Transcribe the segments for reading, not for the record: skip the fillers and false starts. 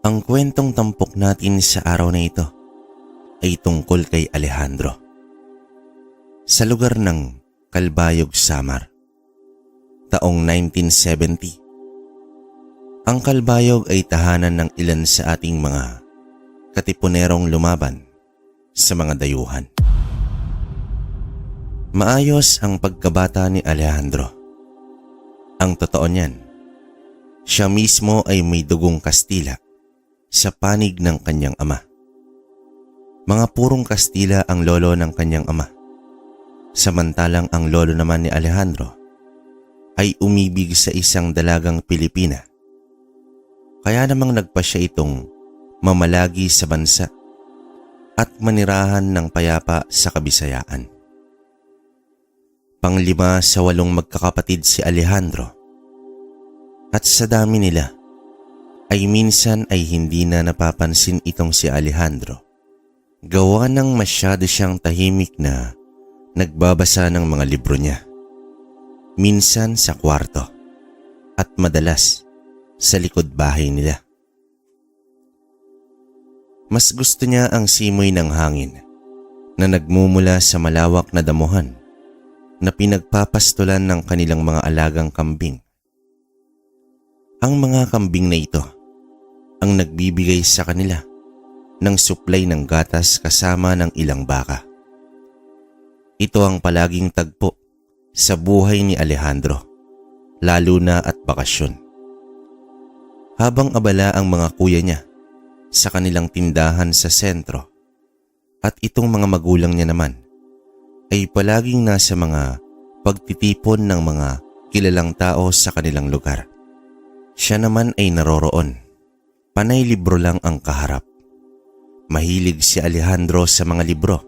Ang kwentong tampok natin sa araw na ito ay tungkol kay Alejandro. Sa lugar ng Calbayog, Samar, taong 1970. Ang Calbayog ay tahanan ng ilan sa ating mga katipunerong lumaban sa mga dayuhan. Maayos ang pagkabata ni Alejandro. Ang totoo niyan, siya mismo ay may dugong Kastila sa panig ng kanyang ama. Mga purong Kastila ang lolo ng kanyang ama. Samantalang ang lolo naman ni Alejandro ay umibig sa isang dalagang Pilipina. Kaya namang nagpasya itong mamalagi sa bansa at manirahan ng payapa sa Kabisayaan. Panglima sa 8 magkakapatid si Alejandro. At sa dami nila, ay minsan ay hindi na napapansin itong si Alejandro. Gawa ng masyado siyang tahimik na nagbabasa ng mga libro niya. Minsan sa kwarto at madalas sa likod bahay nila. Mas gusto niya ang simoy ng hangin na nagmumula sa malawak na damuhan na pinagpapastulan ng kanilang mga alagang kambing. Ang mga kambing na ito ang nagbibigay sa kanila ng suplay ng gatas kasama ng ilang baka. Ito ang palaging tagpo sa buhay ni Alejandro, lalo na at bakasyon. Habang abala ang mga kuya niya sa kanilang tindahan sa sentro at itong mga magulang niya naman ay palaging nasa mga pagtitipon ng mga kilalang tao sa kanilang lugar. Siya naman ay naroroon. Panay libro lang ang kaharap. Mahilig si Alejandro sa mga libro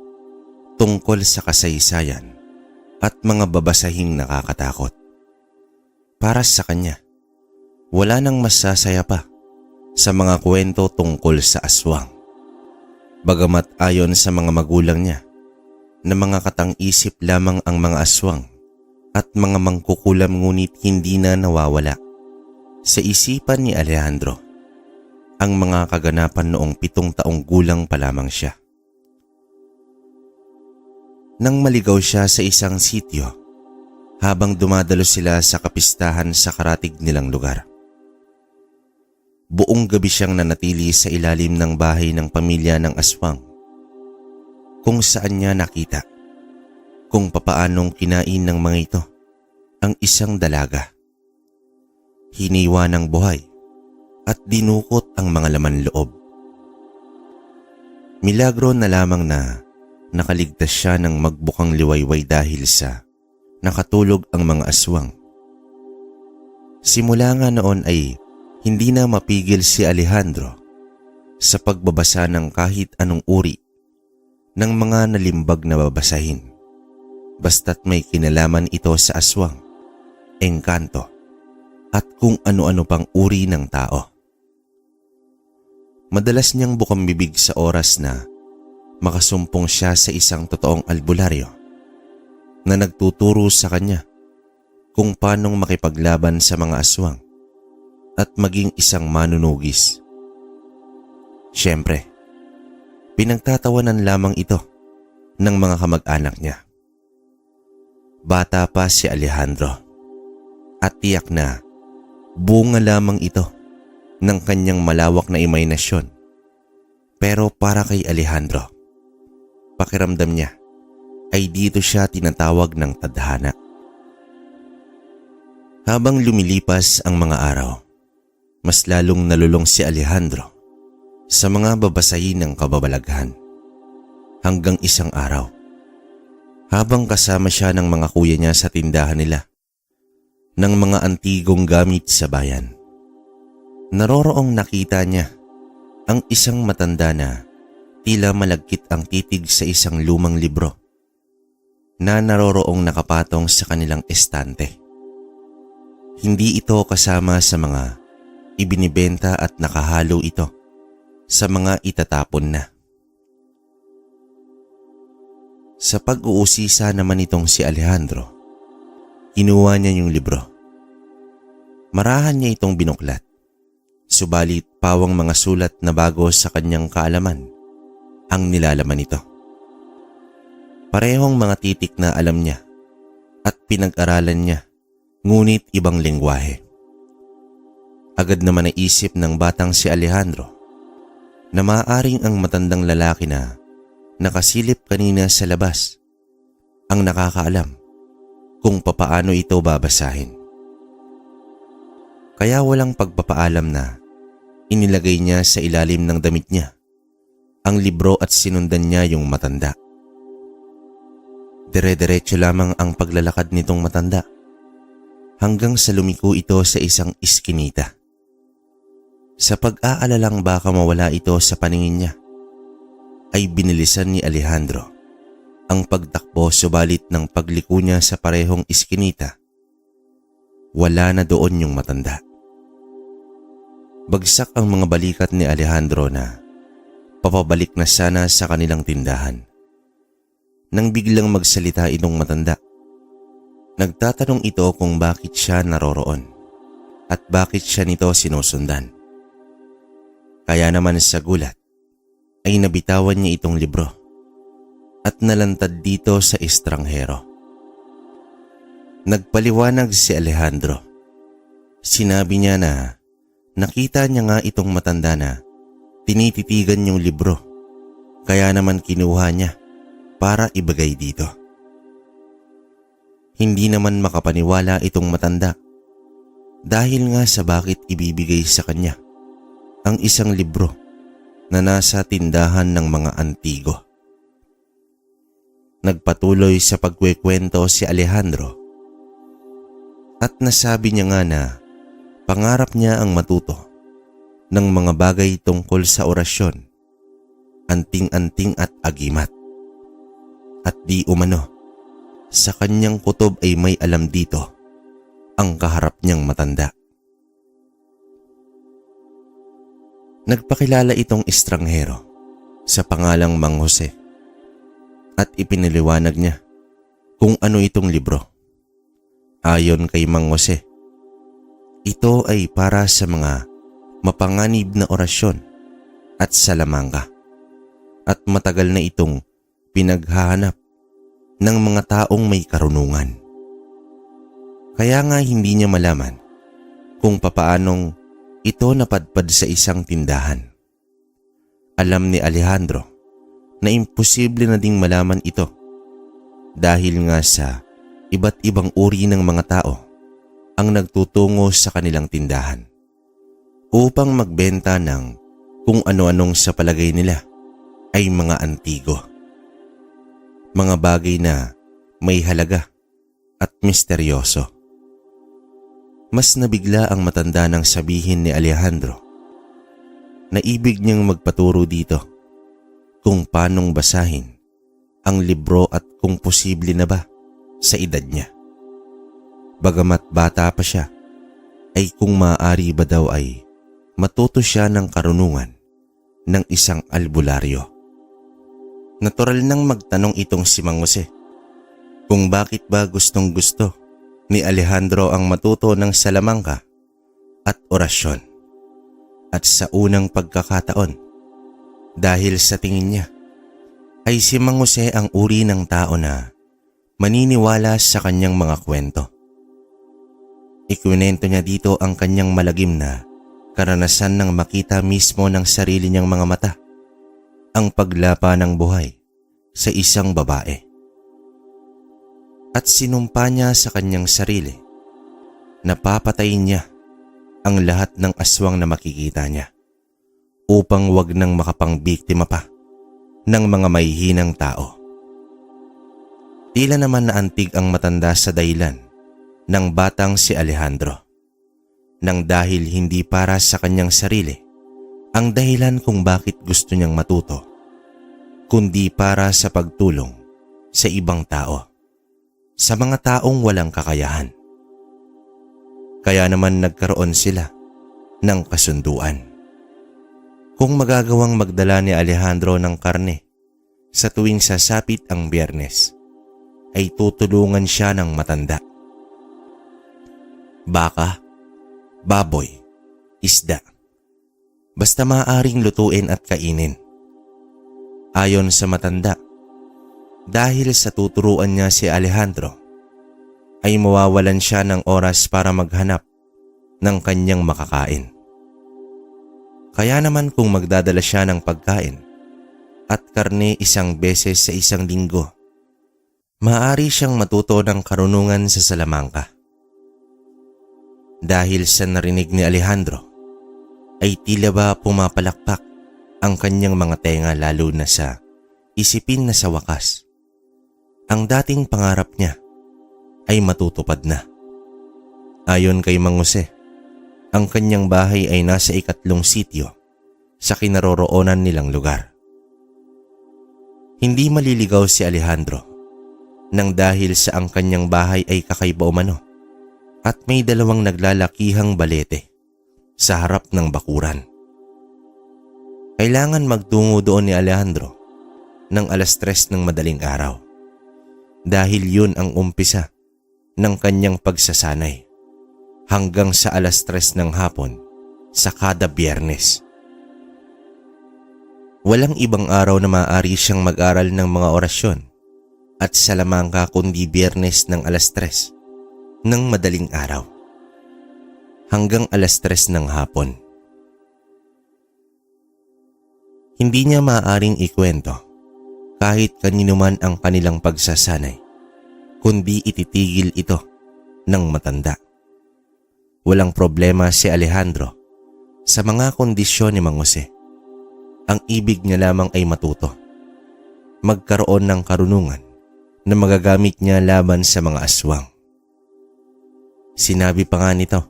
tungkol sa kasaysayan at mga babasahing nakakatakot. Para sa kanya, wala nang masasaya pa sa mga kwento tungkol sa aswang. Bagamat ayon sa mga magulang niya, na mga katang-isip lamang ang mga aswang at mga mangkukulam, ngunit hindi na nawawala sa isipan ni Alejandro ang mga kaganapan noong 7 taong gulang pa lamang siya. Nang maligaw siya sa isang sitio habang dumadalo sila sa kapistahan sa karatig nilang lugar. Buong gabi siyang nanatili sa ilalim ng bahay ng pamilya ng aswang, kung saan niya nakita kung papaanong kinain ng mga ito ang isang dalaga. Hiniwa ng buhay at dinukot ang mga laman loob. Milagro na lamang na nakaligtas siya ng magbukang liwayway dahil sa nakatulog ang mga aswang. Simula nga noon ay hindi na mapigil si Alejandro sa pagbabasa ng kahit anong uri ng mga nalimbag na babasahin, basta't may kinalaman ito sa aswang, engkanto, at kung ano-ano pang uri ng tao. Madalas niyang bukang bibig sa oras na makasumpong siya sa isang totoong albularyo na nagtuturo sa kanya kung paanong makipaglaban sa mga aswang at maging isang manunugis. Siyempre, pinagtatawanan lamang ito ng mga kamag-anak niya. Bata pa si Alejandro at tiyak na bunga lamang ito ng kanyang malawak na imahinasyon. Pero para kay Alejandro, pakiramdam niya ay dito siya tinatawag ng tadhana. Habang lumilipas ang mga araw, mas lalong nalulong si Alejandro sa mga babasahin ng kababalaghan. Hanggang isang araw, habang kasama siya ng mga kuya niya sa tindahan nila ng mga antigong gamit sa bayan, naroroong nakita niya ang isang matanda na tila malagkit ang titig sa isang lumang libro na naroroong nakapatong sa kanilang estante. Hindi ito kasama sa mga ibinibenta at nakahalo ito sa mga itatapon na. Sa pag-uusisa naman itong si Alejandro, kinuha niya yung libro. Marahan niya itong binuklat. subalit pawang mga sulat na bago sa kanyang kaalaman ang nilalaman nito. Parehong mga titik na alam niya at pinag-aralan niya, ngunit ibang lengguwahe. Agad naman naisip ng batang si Alejandro na maaaring ang matandang lalaki na nakasilip kanina sa labas ang nakakaalam kung papaano ito babasahin. Kaya walang pagpapaalam na inilagay niya sa ilalim ng damit niya ang libro at sinundan niya yung matanda. Dire-diretso lamang ang paglalakad nitong matanda hanggang sa lumiko ito sa isang iskinita. Sa pag-aalalang baka mawala ito sa paningin niya, ay binilisan ni Alejandro ang pagtakbo, subalit ng pagliko niya sa parehong iskinita, wala na doon yung matanda. Bagsak ang mga balikat ni Alejandro na papabalik na sana sa kanilang tindahan. Nang biglang magsalita itong matanda, nagtatanong ito kung bakit siya naroroon at bakit siya nito sinusundan. Kaya naman sa gulat ay nabitawan niya itong libro at nalantad dito sa estranghero. Nagpaliwanag si Alejandro. Sinabi niya na nakita niya nga itong matanda na tinititigan yung libro, kaya naman kinuha niya para ibigay dito. Hindi naman makapaniwala itong matanda dahil nga sa bakit ibibigay sa kanya ang isang libro na nasa tindahan ng mga antigo. Nagpatuloy sa pagkwekwento si Alejandro at nasabi niya nga na pangarap niya ang matuto ng mga bagay tungkol sa orasyon, anting-anting at agimat. At di umano, sa kanyang kutob ay may alam dito ang kaharap niyang matanda. Nagpakilala itong estranghero sa pangalang Mang Jose at ipiniliwanag niya kung ano itong libro. Ayon kay Mang Jose, ito ay para sa mga mapanganib na orasyon at salamangka at matagal na itong pinaghahanap ng mga taong may karunungan. Kaya nga hindi niya malaman kung papaanong ito napadpad sa isang tindahan. Alam ni Alejandro na imposible na ding malaman ito dahil nga sa iba't ibang uri ng mga tao ang nagtutungo sa kanilang tindahan upang magbenta ng kung ano-anong sa palagay nila ay mga antigo. Mga bagay na may halaga at misteryoso. Mas nabigla ang matanda nang sabihin ni Alejandro na ibig niyang magpaturo dito kung paanong basahin ang libro at kung posible na ba sa edad niya. Bagamat bata pa siya, ay kung maaari ba daw ay matuto siya ng karunungan ng isang albularyo. Natural nang magtanong itong si Mang Jose kung bakit ba gustong gusto ni Alejandro ang matuto ng salamangka at orasyon. At sa unang pagkakataon, dahil sa tingin niya, ay si Mang Jose ang uri ng tao na maniniwala sa kanyang mga kwento. Ikwinento niya dito ang kanyang malagim na karanasan ng makita mismo ng sarili niyang mga mata ang paglapa ng buhay sa isang babae. At sinumpa niya sa kanyang sarili na papatayin niya ang lahat ng aswang na makikita niya upang wag nang makapangbiktima pa ng mga mahihinang tao. Tila naman naantig ang matanda sa dahilan ng batang si Alejandro, nang dahil hindi para sa kanyang sarili ang dahilan kung bakit gusto niyang matuto, kundi para sa pagtulong sa ibang tao, sa mga taong walang kakayahan. Kaya naman nagkaroon sila ng kasunduan. Kung magagawang magdala ni Alejandro ng karne sa tuwing sasapit ang Biyernes, ay tutulungan siya ng matanda. Baka, baboy, isda, basta maaaring lutuin at kainin. Ayon sa matanda, dahil sa tuturuan niya si Alejandro, ay mawawalan siya ng oras para maghanap ng kanyang makakain. Kaya naman kung magdadala siya ng pagkain at karne isang beses sa isang linggo, maaari siyang matuto ng karunungan sa Salamanca. Dahil sa narinig ni Alejandro, ay tila ba pumapalakpak ang kanyang mga tenga, lalo na sa isipin na sa wakas ang dating pangarap niya ay matutupad na. Ayon kay Mang Jose, ang kanyang bahay ay nasa 3 sitio sa kinaroroonan nilang lugar. Hindi maliligaw si Alejandro nang dahil sa ang kanyang bahay ay kakaiba umano at may 2 naglalakihang balete sa harap ng bakuran. Kailangan magtungo doon ni Alejandro ng 3:00 ng madaling araw dahil yun ang umpisa ng kanyang pagsasanay hanggang sa 3:00 ng hapon sa kada Biyernes. Walang ibang araw na maaari siyang mag-aral ng mga orasyon at Salamanca kundi Biyernes ng 3:00 ng madaling araw hanggang 3:00 ng hapon. Hindi niya maaaring ikwento kahit kanino man ang kanilang pagsasanay, kundi ititigil ito ng matanda. Walang problema si Alejandro sa mga kondisyon ni Mang Jose. Ang ibig niya lamang ay matuto, magkaroon ng karunungan na magagamit niya laban sa mga aswang. Sinabi pa nga nito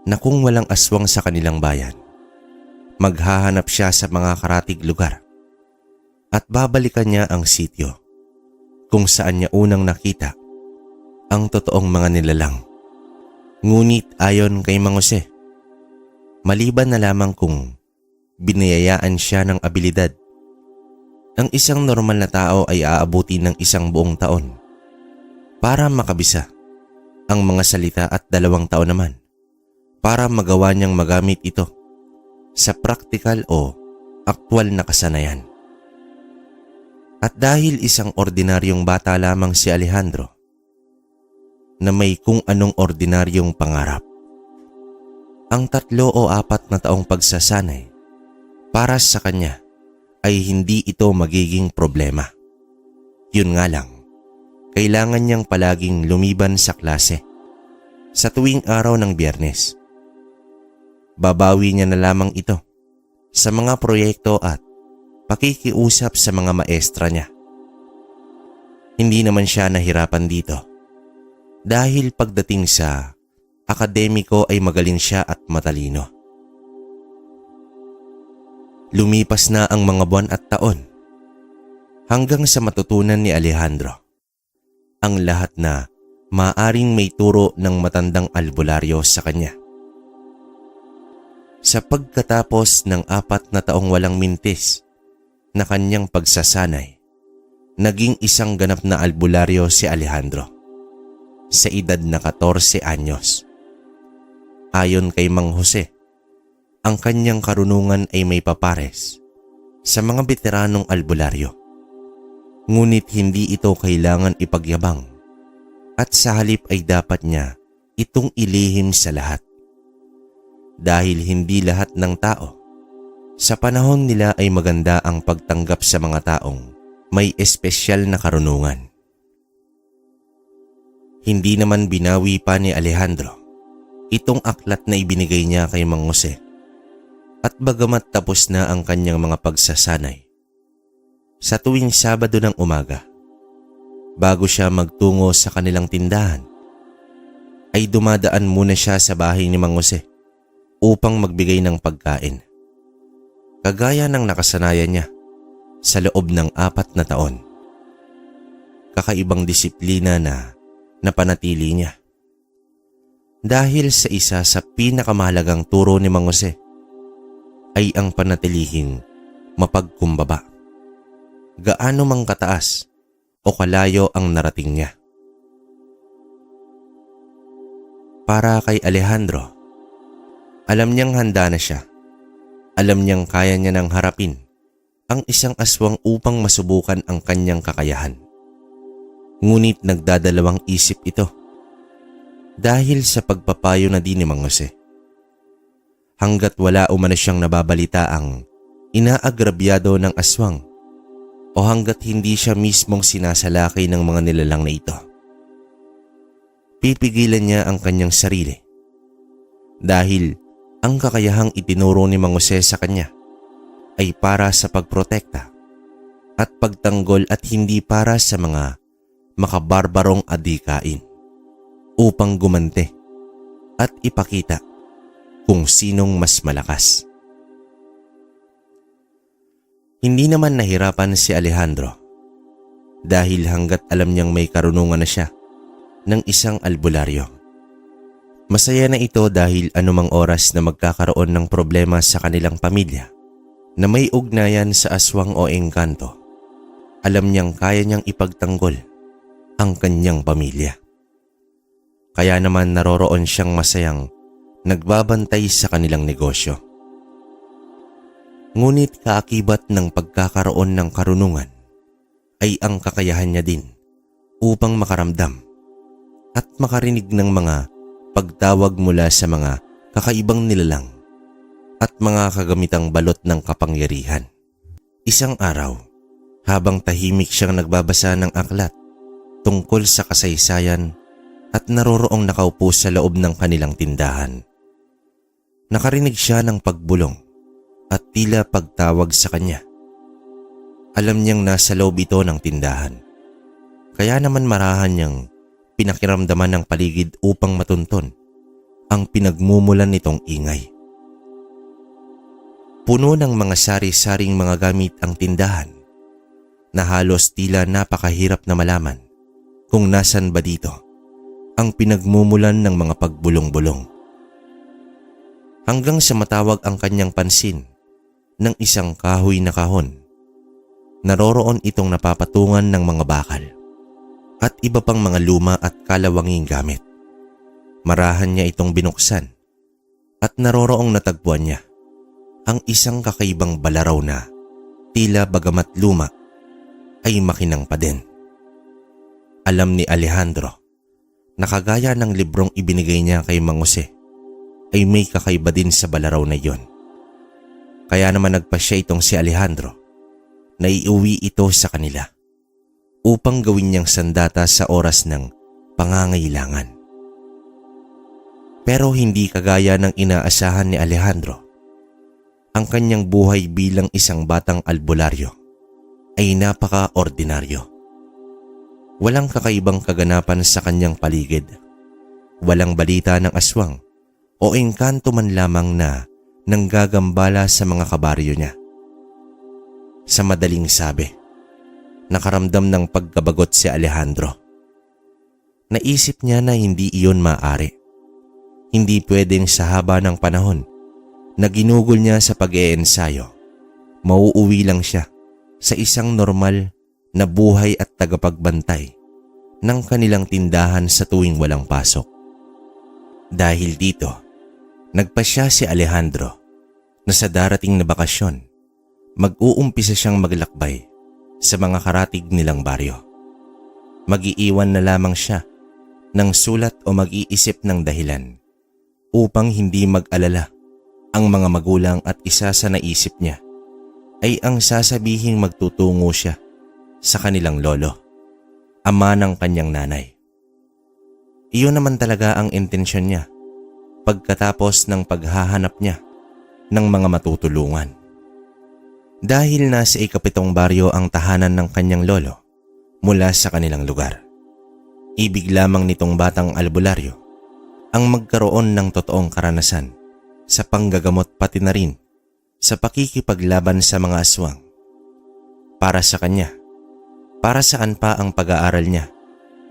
na kung walang aswang sa kanilang bayan, maghahanap siya sa mga karatig lugar at babalikan niya ang sitio kung saan niya unang nakita ang totoong mga nilalang. Ngunit ayon kay Mang Jose, maliban na lamang kung binayayaan siya ng abilidad, ang isang normal na tao ay aabuti ng 1 buong taon para makabisa ang mga salita at 2 taon naman para magawa niyang magamit ito sa praktikal o aktwal na kasanayan. At dahil isang ordinaryong bata lamang si Alejandro na may kung anong ordinaryong pangarap, ang 3 o 4 na taong pagsasanay para sa kanya ay hindi ito magiging problema. Yun nga lang, kailangan niyang palaging lumiban sa klase sa tuwing araw ng Biyernes. Babawi niya na lamang ito sa mga proyekto at pakikiusap sa mga maestra niya. Hindi naman siya nahirapan dito dahil pagdating sa akademiko ay magaling siya at matalino. Lumipas na ang mga buwan at taon hanggang sa matutunan ni Alejandro ang lahat na maaring may turo ng matandang albularyo sa kanya. Sa pagkatapos ng 4 na taong walang mintis na kanyang pagsasanay, naging isang ganap na albularyo si Alejandro sa edad na 14 anyos. Ayon kay Mang Jose, ang kanyang karunungan ay may papares sa mga veteranong albularyo. Ngunit hindi ito kailangan ipagyabang at sa halip ay dapat niya itong ilihim sa lahat. Dahil hindi lahat ng tao sa panahon nila ay maganda ang pagtanggap sa mga taong may espesyal na karunungan. Hindi naman binawi pa ni Alejandro itong aklat na ibinigay niya kay Mang Jose. At bagamat tapos na ang kanyang mga pagsasanay, sa tuwing Sabado ng umaga, bago siya magtungo sa kanilang tindahan, ay dumadaan muna siya sa bahay ni Mang Jose upang magbigay ng pagkain. Kagaya ng nakasanayan niya sa loob ng 4 na taon. Kakaibang disiplina na napanatili niya. Dahil sa isa sa pinakamahalagang turo ni Mang Jose ay ang panatilihing mapagkumbaba. Gaano mang kataas o kalayo ang narating niya. Para kay Alejandro, alam niyang handa na siya Alam niyang kaya niya nang harapin ang isang aswang upang masubukan ang kanyang kakayahan. Ngunit nagdadalawang isip ito dahil sa pagpapayo na din ni Mang Jose. Hanggat wala umano siyang nababalita ang inaagrabyado ng aswang o hanggat hindi siya mismong sinasalakay ng mga nilalang na ito, pipigilan niya ang kanyang sarili dahil ang kakayahang itinuro ni Mang Jose sa kanya ay para sa pagprotekta at pagtanggol at hindi para sa mga makabarbarong adikain upang gumante at ipakita kung sinong mas malakas. Hindi naman nahirapan si Alejandro dahil hanggat alam niyang may karunungan na siya ng isang albularyo. Masaya na ito dahil anumang oras na magkakaroon ng problema sa kanilang pamilya na may ugnayan sa aswang o engkanto, alam niyang kaya niyang ipagtanggol ang kanyang pamilya. Kaya naman naroroon siyang masayang nagbabantay sa kanilang negosyo. Ngunit kaakibat ng pagkakaroon ng karunungan ay ang kakayahan niya din upang makaramdam at makarinig ng mga pagtawag mula sa mga kakaibang nilalang at mga kagamitang balot ng kapangyarihan. Isang araw, habang tahimik siyang nagbabasa ng aklat tungkol sa kasaysayan at naroroong nakaupo sa loob ng kanilang tindahan, nakarinig siya ng pagbulong at tila pagtawag sa kanya. Alam niyang nasa loob ito ng tindahan, kaya naman marahan niyang pinakiramdaman ng paligid upang matunton ang pinagmumulan nitong ingay. Puno ng mga sari-saring mga gamit ang tindahan na halos tila napakahirap na malaman kung nasan ba dito ang pinagmumulan ng mga pagbulong-bulong. Hanggang sa matawag ang kanyang pansin ng isang kahoy na kahon. Naroroon itong napapatungan ng mga bakal at iba pang mga luma at kalawanging gamit. Marahan niya itong binuksan at naroroong natagpuan niya ang isang kakaibang balaraw na tila bagamat luma ay makinang pa din. Alam ni Alejandro na kagaya ng librong ibinigay niya kay Mang Jose ay may kakaiba din sa balaraw na iyon. Kaya naman nagpasya itong si Alejandro na iuwi ito sa kanila upang gawin niyang sandata sa oras ng pangangailangan. Pero hindi kagaya ng inaasahan ni Alejandro. Ang kanyang buhay bilang isang batang albularyo ay napaka-ordinaryo. Walang kakaibang kaganapan sa kanyang paligid. Walang balita ng aswang o engkanto man lamang na nanggagambala sa mga kabaryo niya. Sa madaling sabi, nakaramdam ng pagkabagot si Alejandro. Naisip niya na hindi iyon maaari. Hindi pwedeng sa haba ng panahon na ginugol niya sa pag-iensayo, mauuwi lang siya sa isang normal na buhay at tagapagbantay ng kanilang tindahan sa tuwing walang pasok. Dahil dito, nagpasya si Alejandro na sa darating na bakasyon, mag-uumpisa siyang maglakbay sa mga karatig nilang baryo. Mag-iiwan na lamang siya ng sulat o mag-iisip ng dahilan upang hindi mag-alala ang mga magulang at isa sa naisip niya ay ang sasabihing magtutungo siya sa kanilang lolo, ama ng kanyang nanay. Iyon naman talaga ang intensyon niya pagkatapos ng paghahanap niya ng mga matutulungan. Dahil nasa ikapitong baryo ang tahanan ng kanyang lolo mula sa kanilang lugar, ibig lamang nitong batang albularyo ang magkaroon ng totoong karanasan sa panggagamot pati na rin sa pakikipaglaban sa mga aswang. Para sa kanya, para saan pa ang pag-aaral niya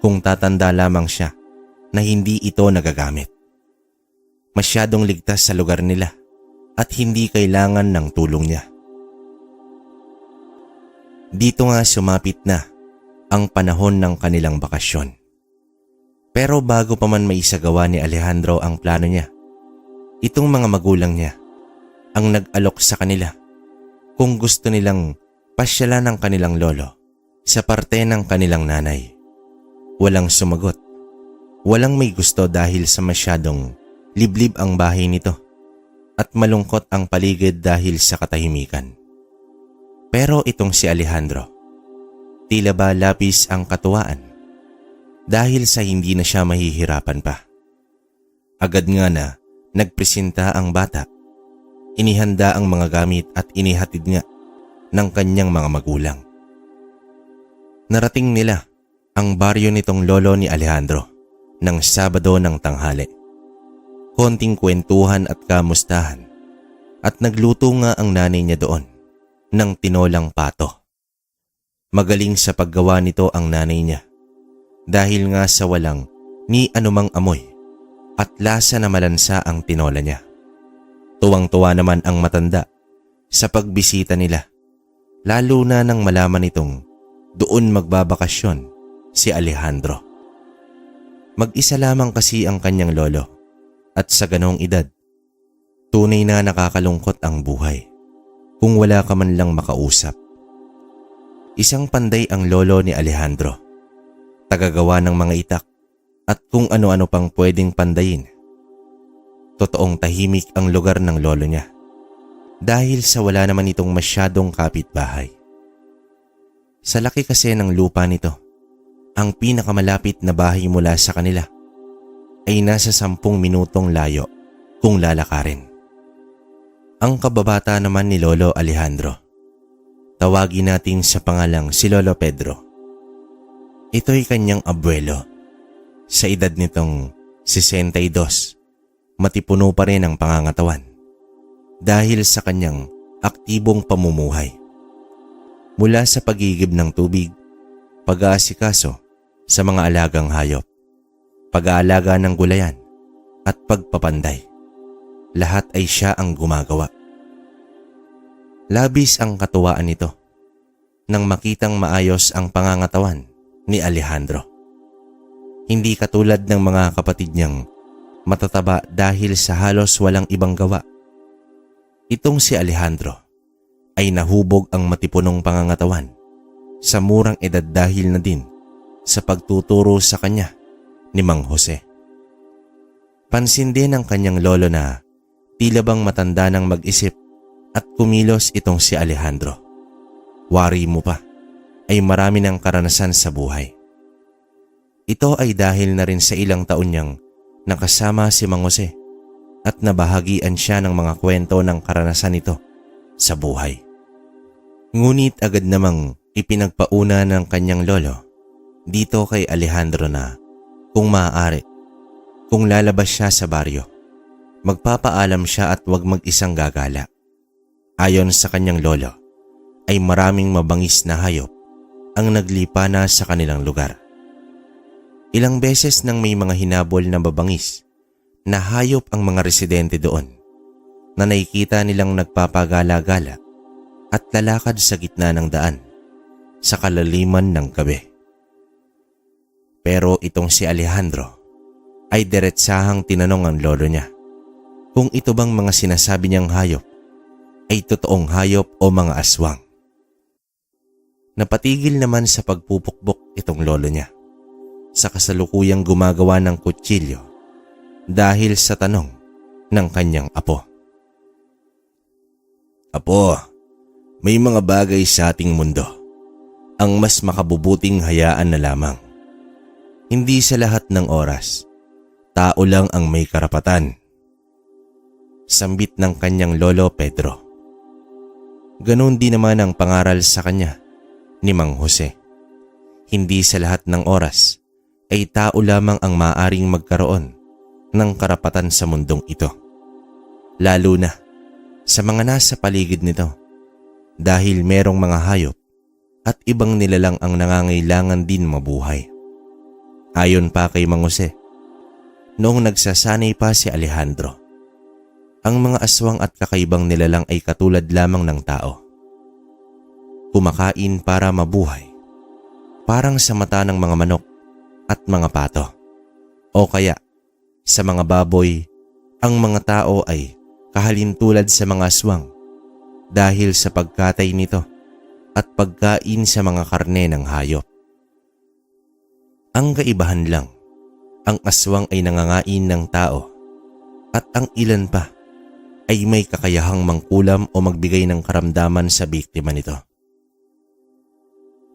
kung tatanda lamang siya na hindi ito nagagamit? Masyadong ligtas sa lugar nila at hindi kailangan ng tulong niya. Dito nga sumapit na ang panahon ng kanilang bakasyon. Pero bago pa man maisagawa ni Alejandro ang plano niya, itong mga magulang niya ang nag-alok sa kanila kung gusto nilang pasyalan ng kanilang lolo sa parte ng kanilang nanay. Walang sumagot. Walang may gusto dahil sa masyadong liblib ang bahay nito at malungkot ang paligid dahil sa katahimikan. Pero itong si Alejandro, tila ba labis ang katuwaan dahil sa hindi na siya mahihirapan pa. Agad nga na nagpresenta ang bata. Inihanda ang mga gamit at inihatid nga ng kanyang mga magulang. Narating nila ang baryo nitong lolo ni Alejandro ng Sabado ng tanghali. Konting kwentuhan at kamustahan at nagluto nga ang nanay niya doon ng tinolang pato. Magaling sa paggawa nito ang nanay niya dahil nga sa walang ni anumang amoy at lasa na malansa ang tinola niya. Tuwang-tuwa naman ang matanda sa pagbisita nila, lalo na nang malaman nitong doon magbabakasyon si Alejandro. Mag-isa lamang kasi ang kanyang lolo at sa ganong edad, tunay na nakakalungkot ang buhay kung wala ka man lang makausap. Isang panday ang lolo ni Alejandro, tagagawa ng mga itak at kung ano-ano pang pwedeng pandayin. Totoong tahimik ang lugar ng lolo niya dahil sa wala naman itong masyadong kapitbahay. Sa laki kasi ng lupa nito, ang pinakamalapit na bahay mula sa kanila ay nasa 10 minutong layo kung lalakarin. Ang kababata naman ni Lolo Alejandro, tawagin natin sa pangalang si Lolo Pedro. Ito'y kanyang abuelo. Sa edad nitong 62, matipuno pa rin ang pangangatawan dahil sa kanyang aktibong pamumuhay. Mula sa pagigib ng tubig, pag-aasikaso sa mga alagang hayop, pag-aalaga ng gulayan at pagpapanday, lahat ay siya ang gumagawa. Labis ang katuwaan nito nang makitang maayos ang pangangatawan ni Alejandro. Hindi katulad ng mga kapatid niyang matataba dahil sa halos walang ibang gawa. Itong si Alejandro ay nahubog ang matipunong pangangatawan sa murang edad dahil na din sa pagtuturo sa kanya ni Mang Jose. Pansin din ng kanyang lolo na tila bang matanda ng mag-isip at kumilos itong si Alejandro. Wari mo pa, ay marami ng karanasan sa buhay. Ito ay dahil na rin sa ilang taon niyang nakasama si Mang Jose at nabahagian siya ng mga kwento ng karanasan nito sa buhay. Ngunit agad namang ipinagpauna ng kanyang lolo dito kay Alejandro na kung maaari, kung lalabas siya sa baryo, magpapaalam siya at huwag mag-isang gagala. Ayon sa kanyang lolo, ay maraming mabangis na hayop ang naglipa na sa kanilang lugar. Ilang beses nang may mga hinabol na mabangis na hayop ang mga residente doon na nakikita nilang nagpapagala-gala at lalakad sa gitna ng daan sa kalaliman ng gabi. Pero itong si Alejandro ay diretsahang tinanong ang lolo niya kung ito bang mga sinasabi niyang hayop ay totoong hayop o mga aswang. Napatigil naman sa pagpupukbok itong lolo niya sa kasalukuyang gumagawa ng kutsilyo dahil sa tanong ng kanyang apo. Apo, may mga bagay sa ating mundo ang mas makabubuting hayaan na lamang. Hindi sa lahat ng oras, tao lang ang may karapatan. Sambit ng kanyang lolo Pedro. Ganon din naman ang pangaral sa kanya ni Mang Jose. Hindi sa lahat ng oras ay tao lamang ang maaaring magkaroon ng karapatan sa mundong ito. Lalo na sa mga nasa paligid nito dahil merong mga hayop at ibang nilalang ang nangangailangan din mabuhay. Ayon pa kay Mang Jose, noong nagsasanay pa si Alejandro, ang mga aswang at kakaibang nilalang ay katulad lamang ng tao. Kumakain para mabuhay, parang sa mata ng mga manok at mga pato. O kaya, sa mga baboy, ang mga tao ay kahalintulad sa mga aswang dahil sa pagkatay nito at pagkain sa mga karne ng hayop. Ang kaibahan lang, ang aswang ay nangangain ng tao at ang ilan pa ay may kakayahang mangkulam o magbigay ng karamdaman sa biktima nito.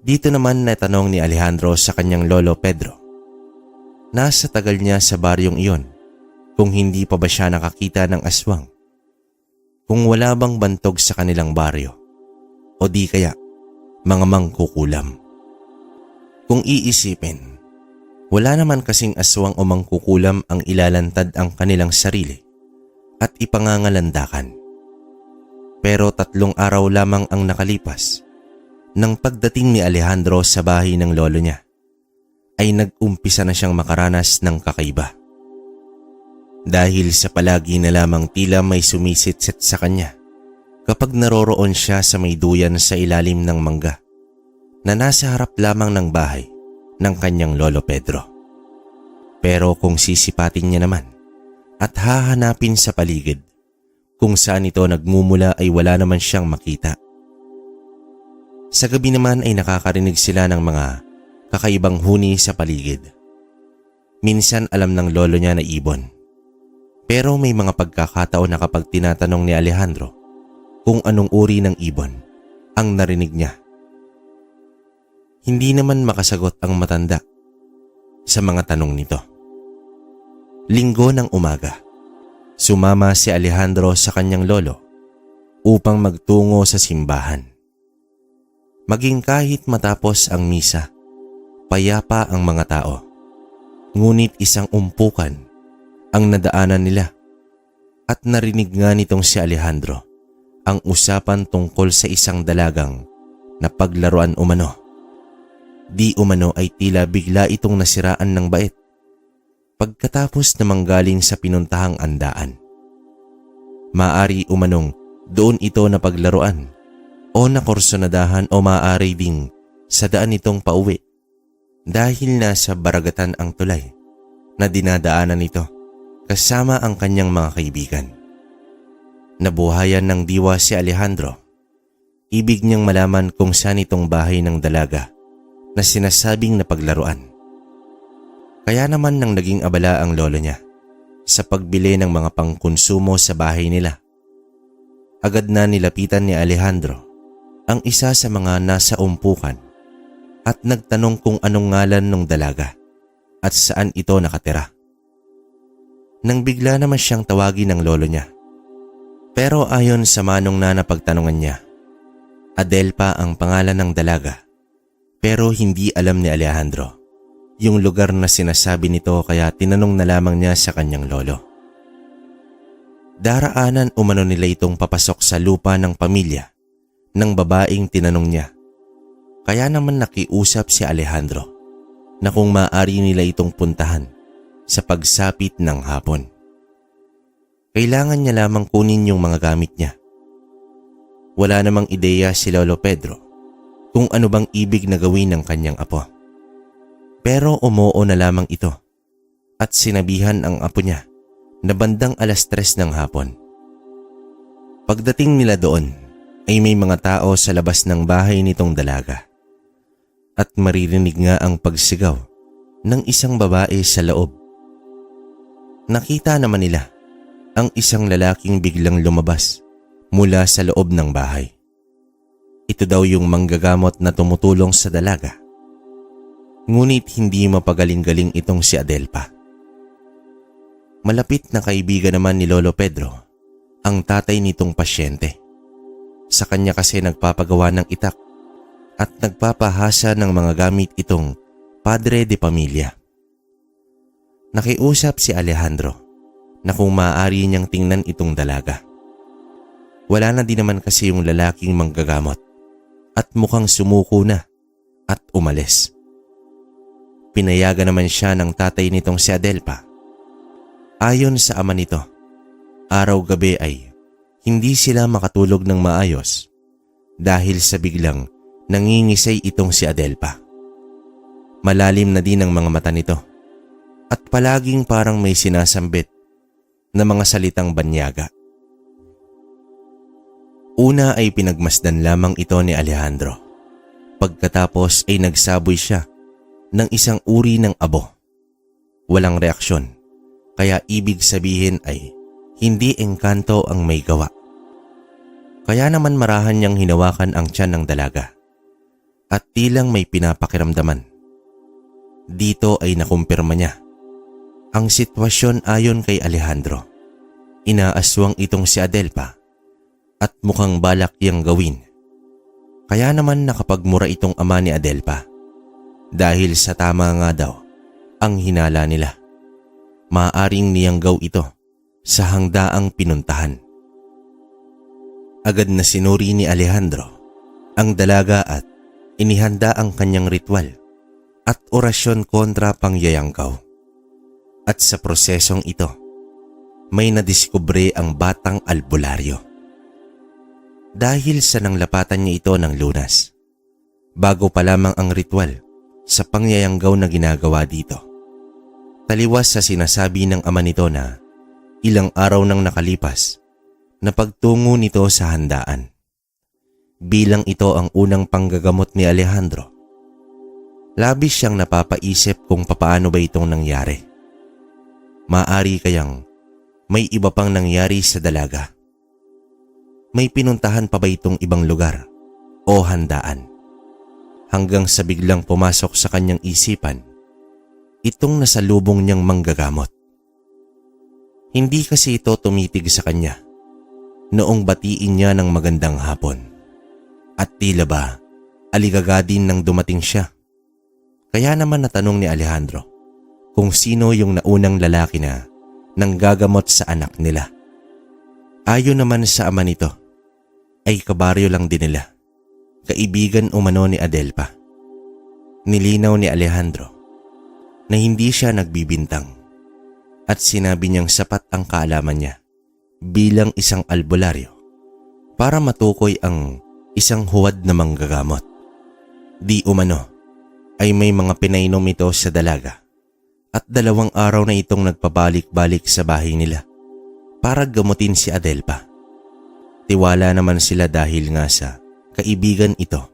Dito naman natanong ni Alejandro sa kanyang lolo Pedro. Nasa tagal niya sa baryong iyon kung hindi pa ba siya nakakita ng aswang. Kung wala bang bantog sa kanilang baryo o di kaya mga mangkukulam. Kung iisipin, wala naman kasing aswang o mangkukulam ang ilalantad ang kanilang sarili at ipangangalandakan. Pero 3 araw lamang ang nakalipas nang pagdating ni Alejandro sa bahay ng lolo niya ay nag-umpisa na siyang makaranas ng kakaiba. Dahil sa palagi na lamang tila may sumisitsit sa kanya kapag naroroon siya sa may duyan sa ilalim ng mangga na nasa harap lamang ng bahay ng kanyang lolo Pedro. Pero kung sisipatin niya naman at hahanapin sa paligid kung saan ito nagmumula ay wala naman siyang makita. Sa gabi naman ay nakakarinig sila ng mga kakaibang huni sa paligid. Minsan alam ng lolo niya na ibon. Pero may mga pagkakataon na kapag tinatanong ni Alejandro kung anong uri ng ibon ang narinig niya, hindi naman makasagot ang matanda sa mga tanong nito. Linggo ng umaga, sumama si Alejandro sa kanyang lolo upang magtungo sa simbahan. Maging kahit matapos ang misa, payapa ang mga tao. Ngunit isang umpukan ang nadaanan nila at narinig nga nitong si Alejandro ang usapan tungkol sa isang dalagang na paglaruan umano. Di umano ay tila bigla itong nasiraan ng bait pagkatapos na manggaling sa pinuntahang andaan. Maari umanong doon ito na paglaruan o nakorsonadahan o maaari ding sa daan itong pauwi dahil nasa baragatan ang tulay na dinadaanan nito kasama ang kanyang mga kaibigan. Nabuhayan ng diwa si Alejandro. Ibig niyang malaman kung saan itong bahay ng dalaga na sinasabing napaglaruan. Kaya naman nang naging abala ang lolo niya sa pagbili ng mga pangkonsumo sa bahay nila, agad na nilapitan ni Alejandro ang isa sa mga nasa umpukan at nagtanong kung anong ngalan ng dalaga at saan ito nakatira. Nang bigla naman siyang tawagin ng lolo niya. Pero ayon sa manong na napagtanungan niya, Adelpa ang pangalan ng dalaga, pero hindi alam ni Alejandro yung lugar na sinasabi nito kaya tinanong na lamang niya sa kanyang lolo. Daraanan umano nila itong papasok sa lupa ng pamilya ng babaeng tinanong niya. Kaya naman nakiusap si Alejandro na kung maaari nila itong puntahan sa pagsapit ng hapon. Kailangan niya lamang kunin yung mga gamit niya. Wala namang ideya si Lolo Pedro kung ano bang ibig na gawin ng kanyang apo. Pero umuo na lamang ito at sinabihan ang apo niya na bandang 3:00 ng hapon. Pagdating nila doon ay may mga tao sa labas ng bahay nitong dalaga at maririnig nga ang pagsigaw ng isang babae sa loob. Nakita naman nila ang isang lalaking biglang lumabas mula sa loob ng bahay. Ito daw yung manggagamot na tumutulong sa dalaga. Ngunit hindi mapagaling-galing itong si Adelpa. Malapit na kaibigan naman ni Lolo Pedro ang tatay nitong pasyente. Sa kanya kasi nagpapagawa ng itak at nagpapahasa ng mga gamit itong padre de pamilya. Nakiusap si Alejandro na kung maaari niyang tingnan itong dalaga. Wala na din naman kasi yung lalaking manggagamot at mukhang sumuko na at umalis. Pinayagan naman siya ng tatay nitong si Adelpa. Ayon sa ama nito, araw-gabi ay hindi sila makatulog ng maayos dahil sa biglang nangingisay itong si Adelpa. Malalim na din ang mga mata nito at palaging parang may sinasambit na mga salitang banyaga. Una ay pinagmasdan lamang ito ni Alejandro. Pagkatapos ay nagsaboy siya ng isang uri ng abo. Walang reaksyon, kaya ibig sabihin ay hindi engkanto ang may gawa. Kaya naman marahan niyang hinawakan ang tiyan ng dalaga at tilang may pinapakiramdaman. Dito ay nakumpirma niya ang sitwasyon ayon kay Alejandro. Inaaswang itong si Adelpa at mukhang balak yang gawin. Kaya naman nakapagmura itong ama ni Adelpa dahil sa tama nga daw ang hinala nila. Maaring niyanggaw ito sa hangdaang pinuntahan. Agad na sinuri ni Alejandro ang dalaga at inihanda ang kanyang ritual at orasyon kontra pangyayangkaw. At sa prosesong ito, may nadiskubre ang batang albularyo. Dahil sa nanglapatan niya ito ng lunas, bago pa lamang ang ritual sa pangyayanggaw na ginagawa dito. Taliwas sa sinasabi ng ama nito na ilang araw nang nakalipas na pagtungo nito sa handaan. Bilang ito ang unang panggagamot ni Alejandro, labis siyang napapaisip kung papaano ba itong nangyari. Maari kayang may iba pang nangyari sa dalaga. May pinuntahan pa ba itong ibang lugar o handaan? Hanggang sa biglang pumasok sa kanyang isipan itong nasalubong niyang manggagamot. Hindi kasi ito tumitig sa kanya noong batiin niya ng magandang hapon. At tila ba aligaga din nang dumating siya. Kaya naman natanong ni Alejandro kung sino yung naunang lalaki na nanggagamot sa anak nila. Ayon naman sa ama nito ay kabaryo lang din nila, kaibigan umano ni Adelpa. Nilinaw ni Alejandro na hindi siya nagbibintang at sinabi niyang sapat ang kaalaman niya bilang isang albularyo para matukoy ang isang huwad na manggagamot. Di umano ay may mga pinainom ito sa dalaga at 2 araw na itong nagpabalik-balik sa bahay nila para gamutin si Adelpa. Tiwala naman sila dahil nga sa kaibigan ito.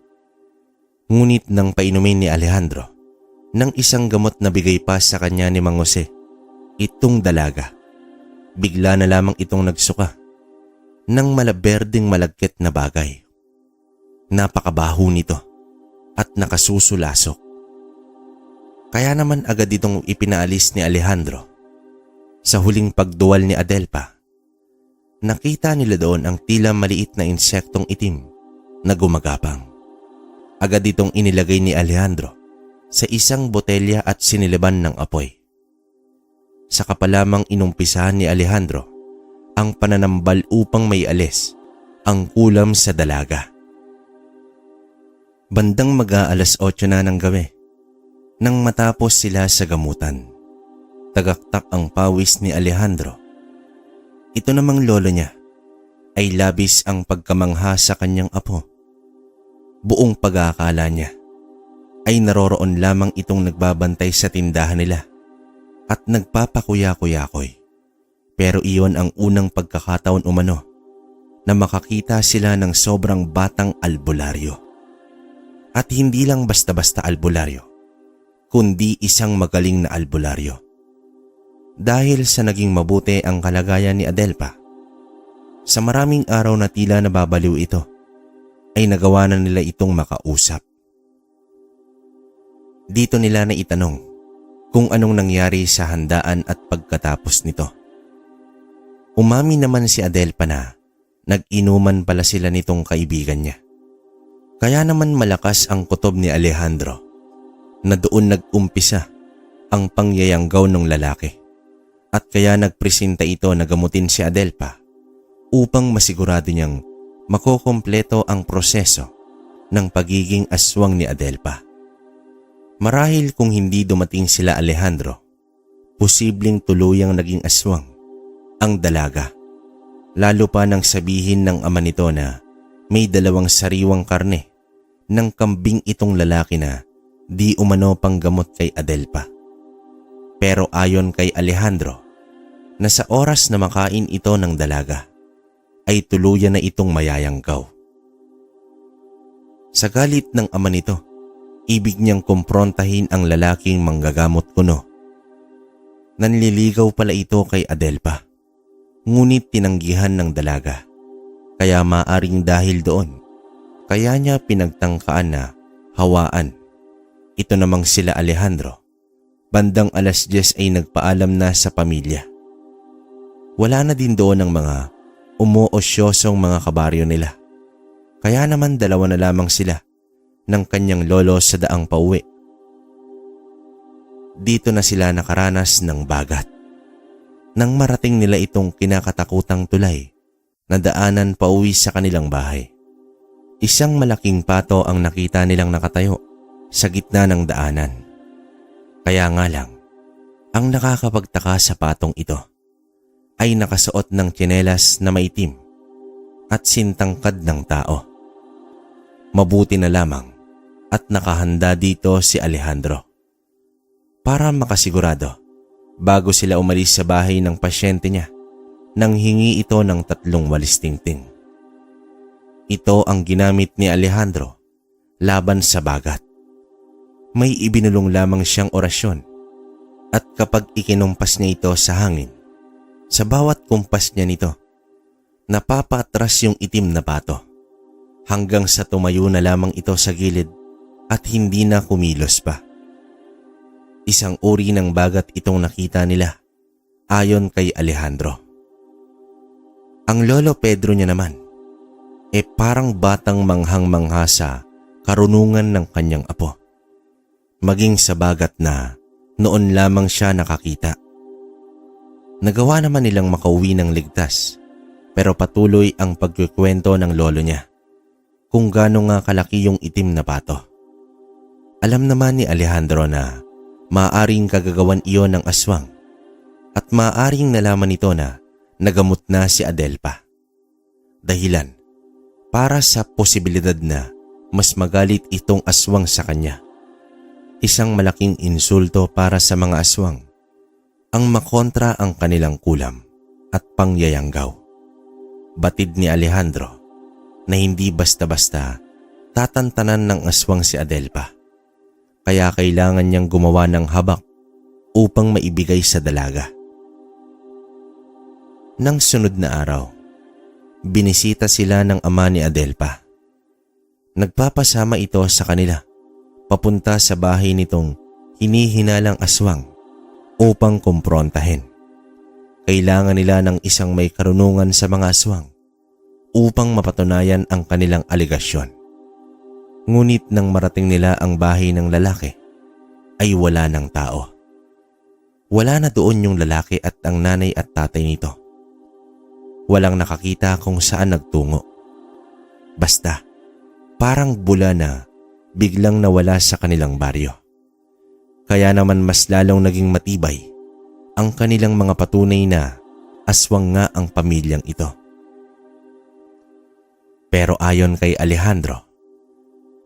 Ngunit nang painumin ni Alejandro ng isang gamot na bigay pa sa kanya ni Mang Jose, itong dalaga, bigla na lamang itong nagsuka ng malaberdeng malagkit na bagay. Napakabaho nito at nakasusulasok. Kaya naman agad itong ipinaalis ni Alejandro. Sa huling pagduwal ni Adelpa, nakita nila doon ang tila maliit na insektong itim na gumagapang. Agad itong inilagay ni Alejandro sa isang botelya at siniliban ng apoy. Saka pa lamang inumpisahan ni Alejandro ang pananambal upang may alis ang kulam sa dalaga. Bandang mag-aalas 8 na ng gabi nang matapos sila sa gamutan. Tagaktak ang pawis ni Alejandro. Ito namang lolo niya ay labis ang pagkamangha sa kanyang apo. Buong pag-aakala niya ay naroroon lamang itong nagbabantay sa tindahan nila at nagpapakuya-kuyakoy. Pero iyon ang unang pagkakataon umano na makakita sila ng sobrang batang albularyo. At hindi lang basta-basta albularyo, kundi isang magaling na albularyo. Dahil sa naging mabuti ang kalagayan ni Adelpa, sa maraming araw na tila nababaliw ito, ay nagawa na nila itong makausap. Dito nila na itanong kung anong nangyari sa handaan at pagkatapos nito. Umami naman si Adelpa na nag-inuman pala sila nitong kaibigan niya. Kaya naman malakas ang kutob ni Alejandro na doon nag-umpisa ang pangyayanggaw ng lalaki. At kaya nagpresenta ito na gamutin si Adelpa upang masigurado niyang makokompleto ang proseso ng pagiging aswang ni Adelpa. Marahil kung hindi dumating sila Alejandro, posibleng tuluyang naging aswang ang dalaga. Lalo pa nang sabihin ng ama nito na may 2 sariwang karne ng kambing itong lalaki na di umano panggamot kay Adelpa. Pero ayon kay Alejandro, na sa oras na makain ito ng dalaga, ay tuluyan na itong mayayanggaw. Sa galit ng ama nito, ibig niyang kumprontahin ang lalaking manggagamot kuno. Nanliligaw pala ito kay Adelpa, ngunit tinanggihan ng dalaga. Kaya maaring dahil doon, kaya niya pinagtangkaan na hawaan. Ito namang sila Alejandro, bandang 10:00 ay nagpaalam na sa pamilya. Wala na din doon ang mga umuosyosong mga kabaryo nila. Kaya naman 2 na lamang sila ng kanyang lolo sa daang pauwi. Dito na sila nakaranas ng bagat. Nang marating nila itong kinakatakutang tulay na daanan pauwi sa kanilang bahay. Isang malaking pato ang nakita nilang nakatayo sa gitna ng daanan. Kaya nga lang, ang nakakapagtaka sa patong ito ay nakasuot ng tsinelas na maitim at sintangkad ng tao. Mabuti na lamang at nakahanda dito si Alejandro. Para makasigurado, bago sila umalis sa bahay ng pasyente niya, nang hingi ito ng 3 walis tingting. Ito ang ginamit ni Alejandro laban sa bagat. May ibinulong lamang siyang orasyon at kapag ikinumpas niya ito sa hangin, sa bawat kumpas niya nito, napapatras yung itim na pato hanggang sa tumayo na lamang ito sa gilid at hindi na kumilos pa. Isang uri ng bagat itong nakita nila ayon kay Alejandro. Ang lolo Pedro niya naman parang batang manghang-mangha sa karunungan ng kanyang apo. Maging sa bagat na noon lamang siya nakakita. Nagawa naman nilang makauwi ng ligtas, pero patuloy ang pagkukwento ng lolo niya kung gaano nga kalaki yung itim na pato. Alam naman ni Alejandro na maaaring kagagawan iyon ng aswang at maaaring nalaman nito na nagamot na si Adelpa. Dahilan para sa posibilidad na mas magalit itong aswang sa kanya. Isang malaking insulto para sa mga aswang ang makontra ang kanilang kulam at pangyayanggaw. Batid ni Alejandro na hindi basta-basta tatantanan ng aswang si Adelpa. Kaya kailangan niyang gumawa ng habak upang maibigay sa dalaga. Nang sunod na araw, binisita sila ng ama ni Adelpa. Nagpapasama ito sa kanila papunta sa bahay nitong hinihinalang aswang upang kumprontahin. Kailangan nila ng isang may karunungan sa mga aswang upang mapatunayan ang kanilang aligasyon. Ngunit nang marating nila ang bahay ng lalaki, ay wala ng tao. Wala na doon yung lalaki at ang nanay at tatay nito. Walang nakakita kung saan nagtungo. Basta, parang bula na biglang nawala sa kanilang baryo. Kaya naman mas lalong naging matibay ang kanilang mga patunay na aswang nga ang pamilyang ito. Pero ayon kay Alejandro,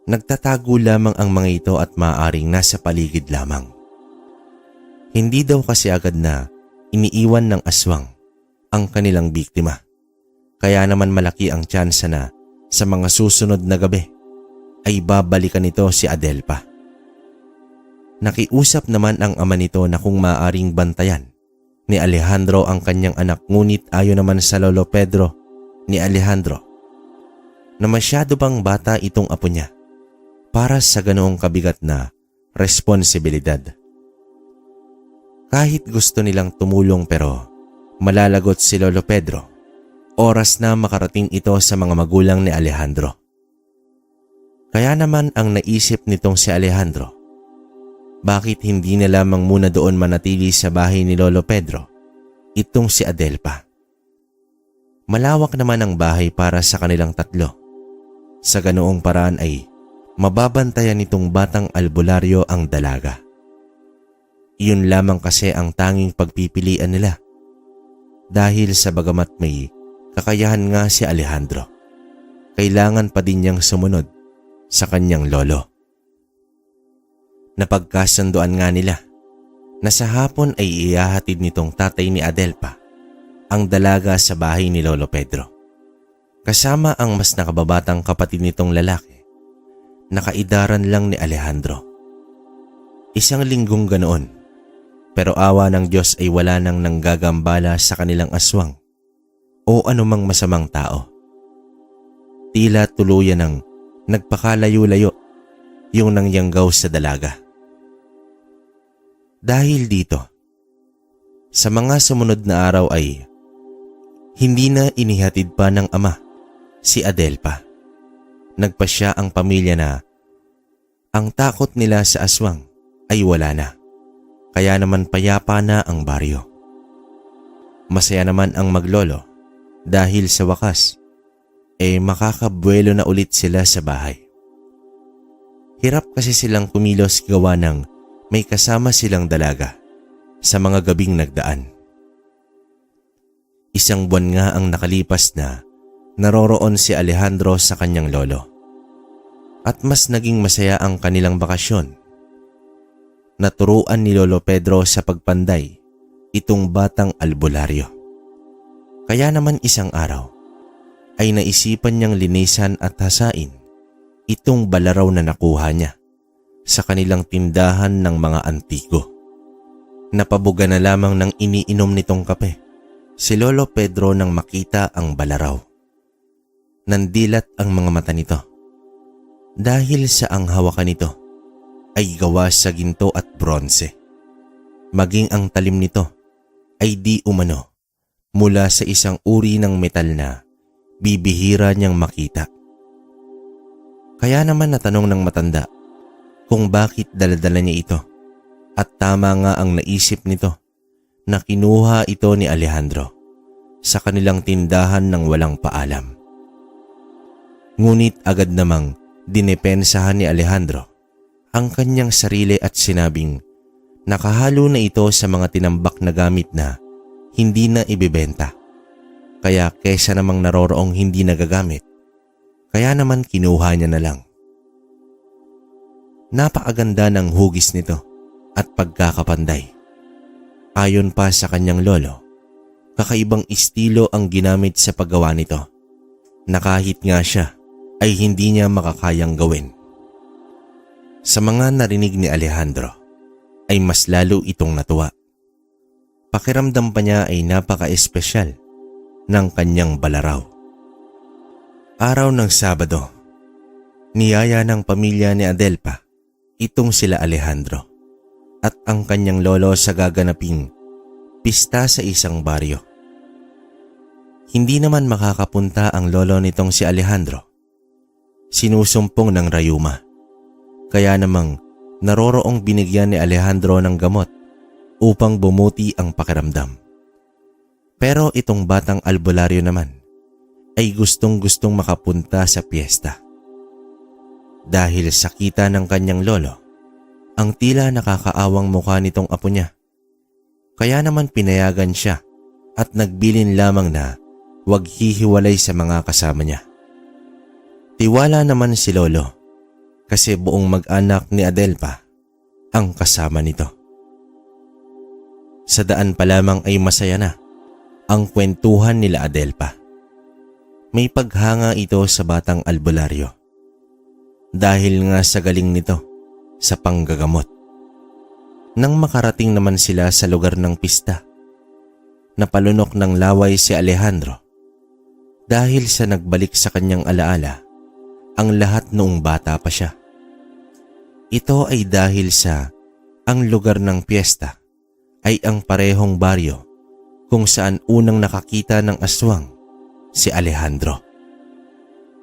nagtatago lamang ang mga ito at maaaring nasa paligid lamang. Hindi daw kasi agad na iniiwan ng aswang ang kanilang biktima. Kaya naman malaki ang tsansa na sa mga susunod na gabi ay babalikan nito si Adelpa. Nakiusap naman ang ama nito na kung maaaring bantayan ni Alejandro ang kanyang anak, ngunit ayon naman sa lolo Pedro ni Alejandro na masyado bang bata itong apo niya para sa ganoong kabigat na responsibilidad. Kahit gusto nilang tumulong pero malalagot si Lolo Pedro, oras na makarating ito sa mga magulang ni Alejandro. Kaya naman ang naisip nitong si Alejandro, bakit hindi na lamang muna doon manatili sa bahay ni Lolo Pedro itong si Adelpa. Malawak naman ang bahay para sa kanilang tatlo. Sa ganoong paraan ay mababantayan nitong batang albularyo ang dalaga. Iyon lamang kasi ang tanging pagpipilian nila. Dahil sa bagamat may kakayahan nga si Alejandro, kailangan pa din niyang sumunod sa kanyang lolo. Napagkasunduan nga nila na sa hapon ay ihahatid nitong tatay ni Adelpa ang dalaga sa bahay ni Lolo Pedro kasama ang mas nakababatang kapatid nitong lalaki na kaidaran lang ni Alejandro. Isang linggong ganoon, pero awa ng Diyos ay wala nang nanggagambala sa kanilang aswang o anumang masamang tao. Tila tuluyan ng nagpakalayo-layo yung nangyanggaw sa dalaga. Dahil dito, sa mga sumunod na araw ay hindi na inihatid pa ng ama si Adelpa. Nagpasya ang pamilya na ang takot nila sa aswang ay wala na, kaya naman payapa na ang baryo. Masaya naman ang maglolo dahil sa wakas makakabuelo na ulit sila sa bahay. Hirap kasi silang kumilos gawa ng may kasama silang dalaga sa mga gabing nagdaan. Isang buwan nga ang nakalipas na naroroon si Alejandro sa kanyang lolo. At mas naging masaya ang kanilang bakasyon. Naturuan ni Lolo Pedro sa pagpanday itong batang albularyo. Kaya naman isang araw ay naisipan niyang linisan at hasain itong balaraw na nakuha niya sa kanilang tindahan ng mga antigo. Napabuga na lamang ng iniinom nitong kape si Lolo Pedro nang makita ang balaraw. Nandilat ang mga mata nito dahil sa ang hawakan nito ay gawa sa ginto at bronze. Maging ang talim nito ay di umano mula sa isang uri ng metal na bibihira niyang makita. Kaya naman natanong ng matanda kung bakit daladala niya ito, at tama nga ang naisip nito na kinuha ito ni Alejandro sa kanilang tindahan ng walang paalam. Ngunit agad namang dinepensahan ni Alejandro ang kanyang sarili at sinabing nakahalo na ito sa mga tinambak na gamit na hindi na ibebenta. Kaya kesa namang naroroong hindi nagagamit, kaya naman kinuha niya na lang. Napakaganda ng hugis nito at pagkakapanday. Ayon pa sa kanyang lolo, kakaibang estilo ang ginamit sa paggawa nito na kahit nga siya ay hindi niya makakayang gawin. Sa mga narinig ni Alejandro ay mas lalo itong natuwa. Pakiramdam pa niya ay napaka-espesyal ng kanyang balaraw. Araw ng Sabado, niyaya ng pamilya ni Adelpa itong sila Alejandro at ang kanyang lolo sa gaganaping pista sa isang baryo. Hindi naman makakapunta ang lolo nitong si Alejandro. Sinusumpong ng rayuma. Kaya namang naroroong binigyan ni Alejandro ng gamot upang bumuti ang pakiramdam. Pero itong batang albularyo naman ay gustong-gustong makapunta sa piyesta. Dahil sa kita ng kanyang lolo, ang tila nakakaawang mukha nitong apo niya. Kaya naman pinayagan siya at nagbilin lamang na huwag hihiwalay sa mga kasama niya. Tiwala naman si lolo kasi buong mag-anak ni Adelpa ang kasama nito. Sa daan pa lamang ay masaya na ang kwentuhan nila Adelpa. May paghanga ito sa batang albularyo dahil nga sa galing nito sa panggagamot. Nang makarating naman sila sa lugar ng pista, napalunok ng laway si Alejandro dahil sa nagbalik sa kanyang alaala ang lahat noong bata pa siya. Ito ay dahil sa ang lugar ng piyesta ay ang parehong baryo kung saan unang nakakita ng aswang si Alejandro.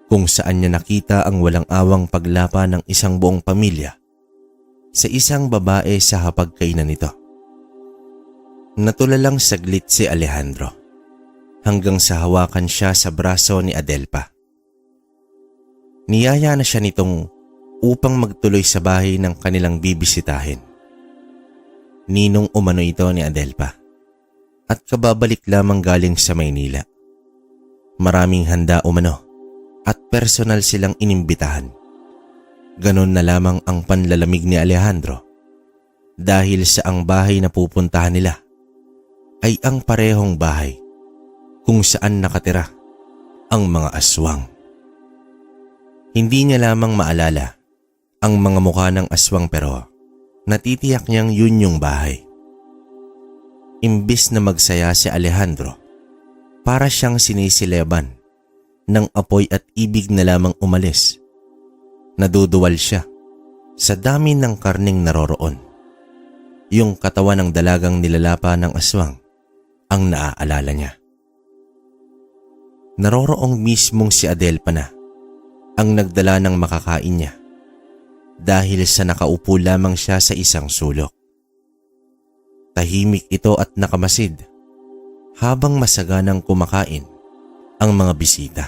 Kung saan niya nakita ang walang awang paglapa ng isang buong pamilya sa isang babae sa hapagkainan nito. Natulalang saglit si Alejandro hanggang sa hawakan siya sa braso ni Adelpa. Niyaya na siya nitong upang magtuloy sa bahay ng kanilang bibisitahin. Ninong umano ito ni Adelpa at kababalik lamang galing sa Maynila. Maraming handa umano at personal silang inimbitahan. Ganon na lamang ang panlalamig ni Alejandro dahil sa ang bahay na pupuntahan nila ay ang parehong bahay kung saan nakatira ang mga aswang. Hindi niya lamang maalala ang mga mukha ng aswang pero natitiyak niyang yun yung bahay. Imbis na magsaya si Alejandro, para siyang sinisileban ng apoy at ibig na lamang umalis. Naduduwal siya sa dami ng karning naroroon. Yung katawan ng dalagang nilalapa ng aswang ang naaalala niya. Naroroong mismong si Adelpa na ang nagdala ng makakain niya dahil sa nakaupo lamang siya sa isang sulok. Tahimik ito at nakamasid habang masaganang kumakain ang mga bisita.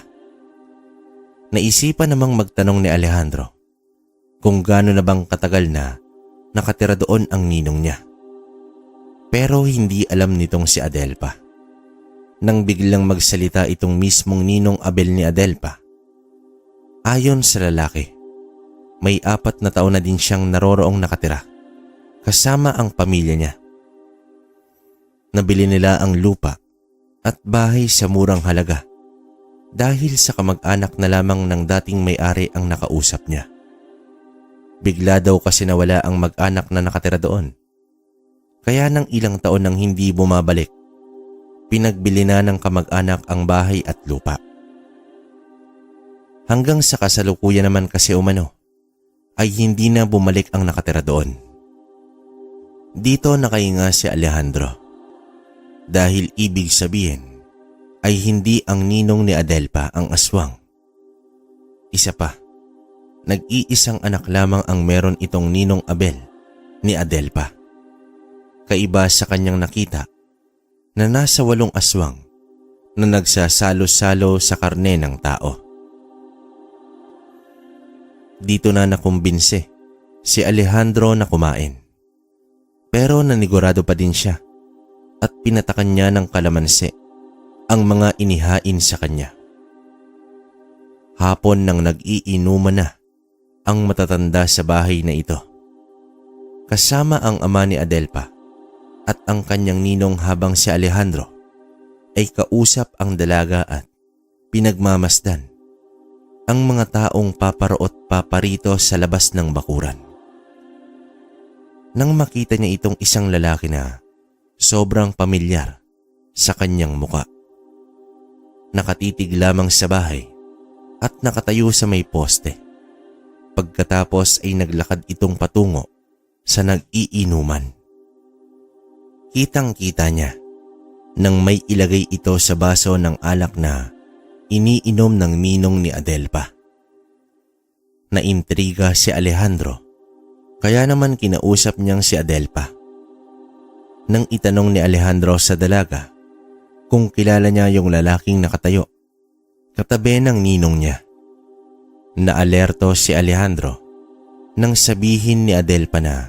Naisipan namang magtanong ni Alejandro kung gaano na bang katagal na nakatira doon ang ninong niya. Pero hindi alam nitong si Adelpa. Nang biglang magsalita itong mismong ninong Abel ni Adelpa. Ayon sa lalaki, may 4 na taon na din siyang naroroong nakatira kasama ang pamilya niya. Nabili nila ang lupa at bahay sa murang halaga dahil sa kamag-anak na lamang ng dating may-ari ang nakausap niya. Bigla daw kasi nawala ang mag-anak na nakatira doon. Kaya nang ilang taon nang hindi bumabalik, pinagbili na ng kamag-anak ang bahay at lupa. Hanggang sa kasalukuyan naman kasi umano, ay hindi na bumalik ang nakatira doon. Dito nakahinga si Alejandro. Dahil ibig sabihin ay hindi ang ninong ni Adelpa ang aswang. Isa pa, nag-iisang anak lamang ang meron itong ninong Abel ni Adelpa. Kaiba sa kanyang nakita na nasa 8 aswang na nagsasalo-salo sa karne ng tao. Dito na nakumbinse si Alejandro na kumain. Pero nanigurado pa din siya at pinatakan niya ng kalamansi ang mga inihain sa kanya. Hapon nang nag-iinuman na ang matatanda sa bahay na ito. Kasama ang ama ni Adelpa at ang kanyang ninong habang si Alejandro ay kausap ang dalaga at pinagmamasdan ang mga taong paparoot paparito sa labas ng bakuran. Nang makita niya itong isang lalaki na sobrang pamilyar sa kanyang muka. Nakatitig lamang sa bahay at nakatayo sa may poste. Pagkatapos ay naglakad itong patungo sa nag-iinuman. Kitang-kita niya nang may ilagay ito sa baso ng alak na iniinom ng ninong ni Adelpa. Naintriga si Alejandro, kaya naman kinausap niyang si Adelpa. Nang itanong ni Alejandro sa dalaga kung kilala niya yung lalaking nakatayo katabi ng ninong niya. Naalerto si Alejandro nang sabihin ni Adelpa na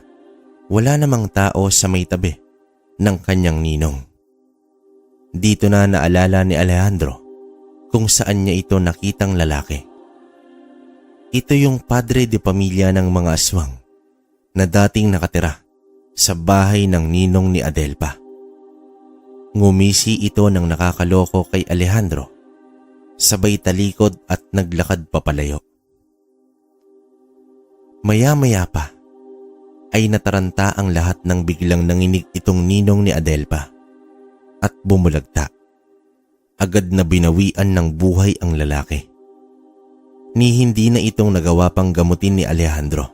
wala namang tao sa may tabi ng kanyang ninong. Dito na naalala ni Alejandro kung saan niya ito nakitang lalaki. Ito yung padre de pamilya ng mga aswang na dating nakatira sa bahay ng ninong ni Adelpa. Ngumisi ito ng nakakaloko kay Alejandro, sabay talikod at naglakad papalayo. Maya-maya pa ay nataranta ang lahat ng biglang nanginig itong ninong ni Adelpa at bumulagta. Agad na binawian ng buhay ang lalaki. Ni hindi na itong nagawa pang gamutin ni Alejandro.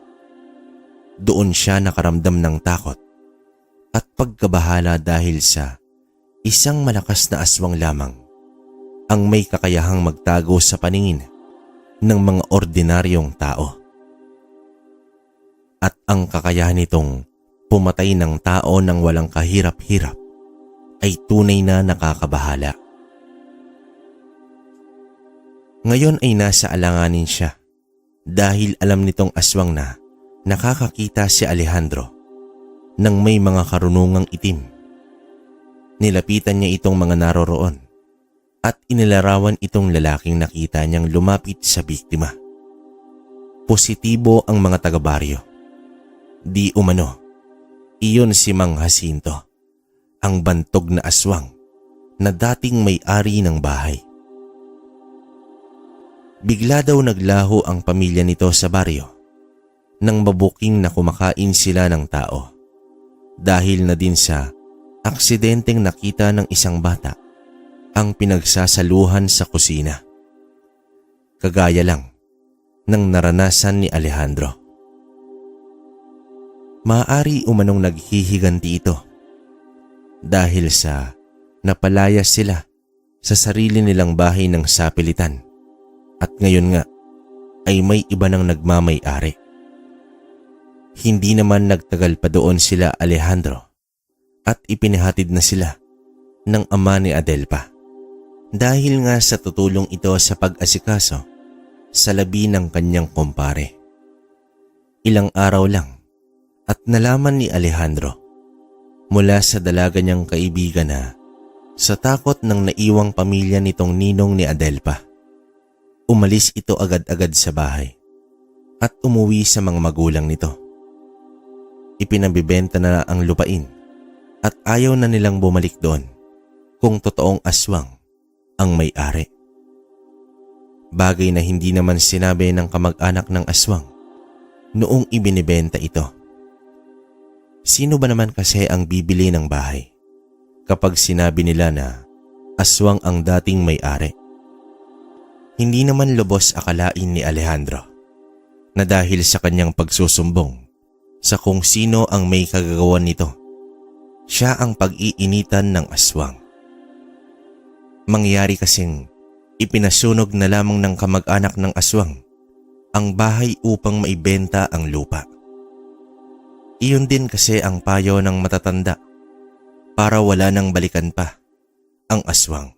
Doon siya nakaramdam ng takot at pagkabahala dahil sa isang malakas na aswang lamang ang may kakayahang magtago sa paningin ng mga ordinaryong tao. At ang kakayahan nitong pumatay ng tao ng walang kahirap-hirap ay tunay na nakakabahala. Ngayon ay nasa alanganin siya dahil alam nitong aswang na nakakakita si Alejandro ng may mga karunungang itim. Nilapitan niya itong mga naroroon at inilarawan itong lalaking nakita niyang lumapit sa biktima. Positibo ang mga taga-baryo. Di umano, iyon si Mang Jacinto, ang bantog na aswang na dating may-ari ng bahay. Bigla daw naglaho ang pamilya nito sa baryo nang mabuking na kumakain sila ng tao dahil na din sa aksidenteng nakita ng isang bata ang pinagsasaluhan sa kusina. Kagaya lang ng naranasan ni Alejandro. Maaari umanong naghihiganti ito dahil sa napalayas sila sa sarili nilang bahay ng sapilitan at ngayon nga ay may iba nang nagmamay-ari. Hindi naman nagtagal pa doon sila Alejandro at ipinahatid na sila ng ama ni Adelpa dahil nga sa tutulong ito sa pag-asikaso sa labi ng kanyang kumpare. Ilang araw lang at nalaman ni Alejandro mula sa dalaga niyang kaibigan na sa takot ng naiwang pamilya nitong ninong ni Adelpa, umalis ito agad-agad sa bahay at umuwi sa mga magulang nito. Ipinabibenta na ang lupain at ayaw na nilang bumalik doon kung totoong aswang ang may-ari. Bagay na hindi naman sinabi ng kamag-anak ng aswang noong ibinibenta ito. Sino ba naman kasi ang bibili ng bahay kapag sinabi nila na aswang ang dating may-ari? Hindi naman lubos akalain ni Alejandro na dahil sa kanyang pagsusumbong sa kung sino ang may kagagawan nito, siya ang pag-iinitan ng aswang. Mangyari kasing ipinasunog na lamang ng kamag-anak ng aswang ang bahay upang maibenta ang lupa. Iyon din kasi ang payo ng matatanda para wala nang balikan pa ang aswang.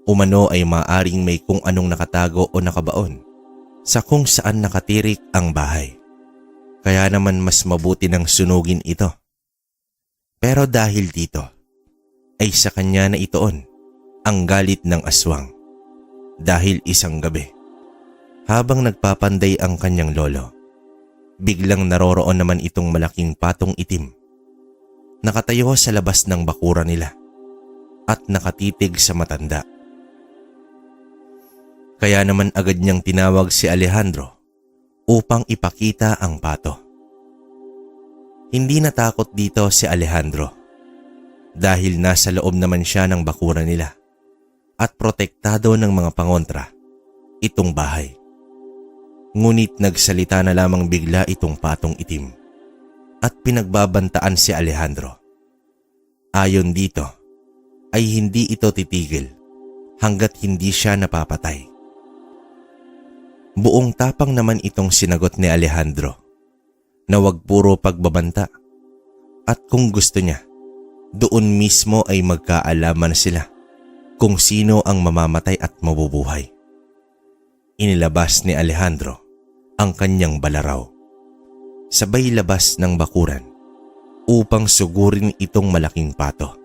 Umano ay maaring may kung anong nakatago o nakabaon sa kung saan nakatirik ang bahay. Kaya naman mas mabuti nang sunugin ito. Pero dahil dito ay sa kanya na itoon ang galit ng aswang dahil isang gabi habang nagpapanday ang kanyang lolo, biglang naroroon naman itong malaking patong itim. Nakatayo sa labas ng bakura nila at nakatitig sa matanda. Kaya naman agad niyang tinawag si Alejandro upang ipakita ang pato. Hindi natakot dito si Alejandro dahil nasa loob naman siya ng bakura nila at protektado ng mga pangontra itong bahay. Ngunit nagsalita na lamang bigla itong patong itim at pinagbabantaan si Alejandro. Ayon dito ay hindi ito titigil hanggat hindi siya napapatay. Buong tapang naman itong sinagot ni Alejandro na wag puro pagbabanta at kung gusto niya, doon mismo ay magkaalaman sila kung sino ang mamamatay at mabubuhay. Inilabas ni Alejandro ang kanyang balaraw sabay labas ng bakuran upang sugurin itong malaking pato.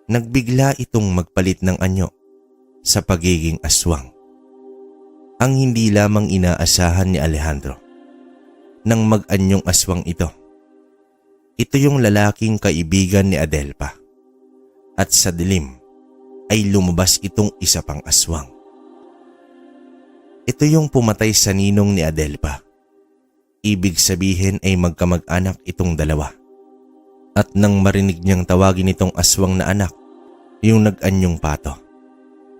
Nagbigla itong magpalit ng anyo sa pagiging aswang. Ang hindi lamang inaasahan ni Alejandro nang mag-anyong aswang ito. Ito yung lalaking kaibigan ni Adelpa at sa dilim ay lumabas itong isa pang aswang. Ito yung pumatay sa ninong ni Adelpa. Ibig sabihin ay magkamag-anak itong dalawa. At nang marinig niyang tawagin itong aswang na anak, yung nag-anyong pato,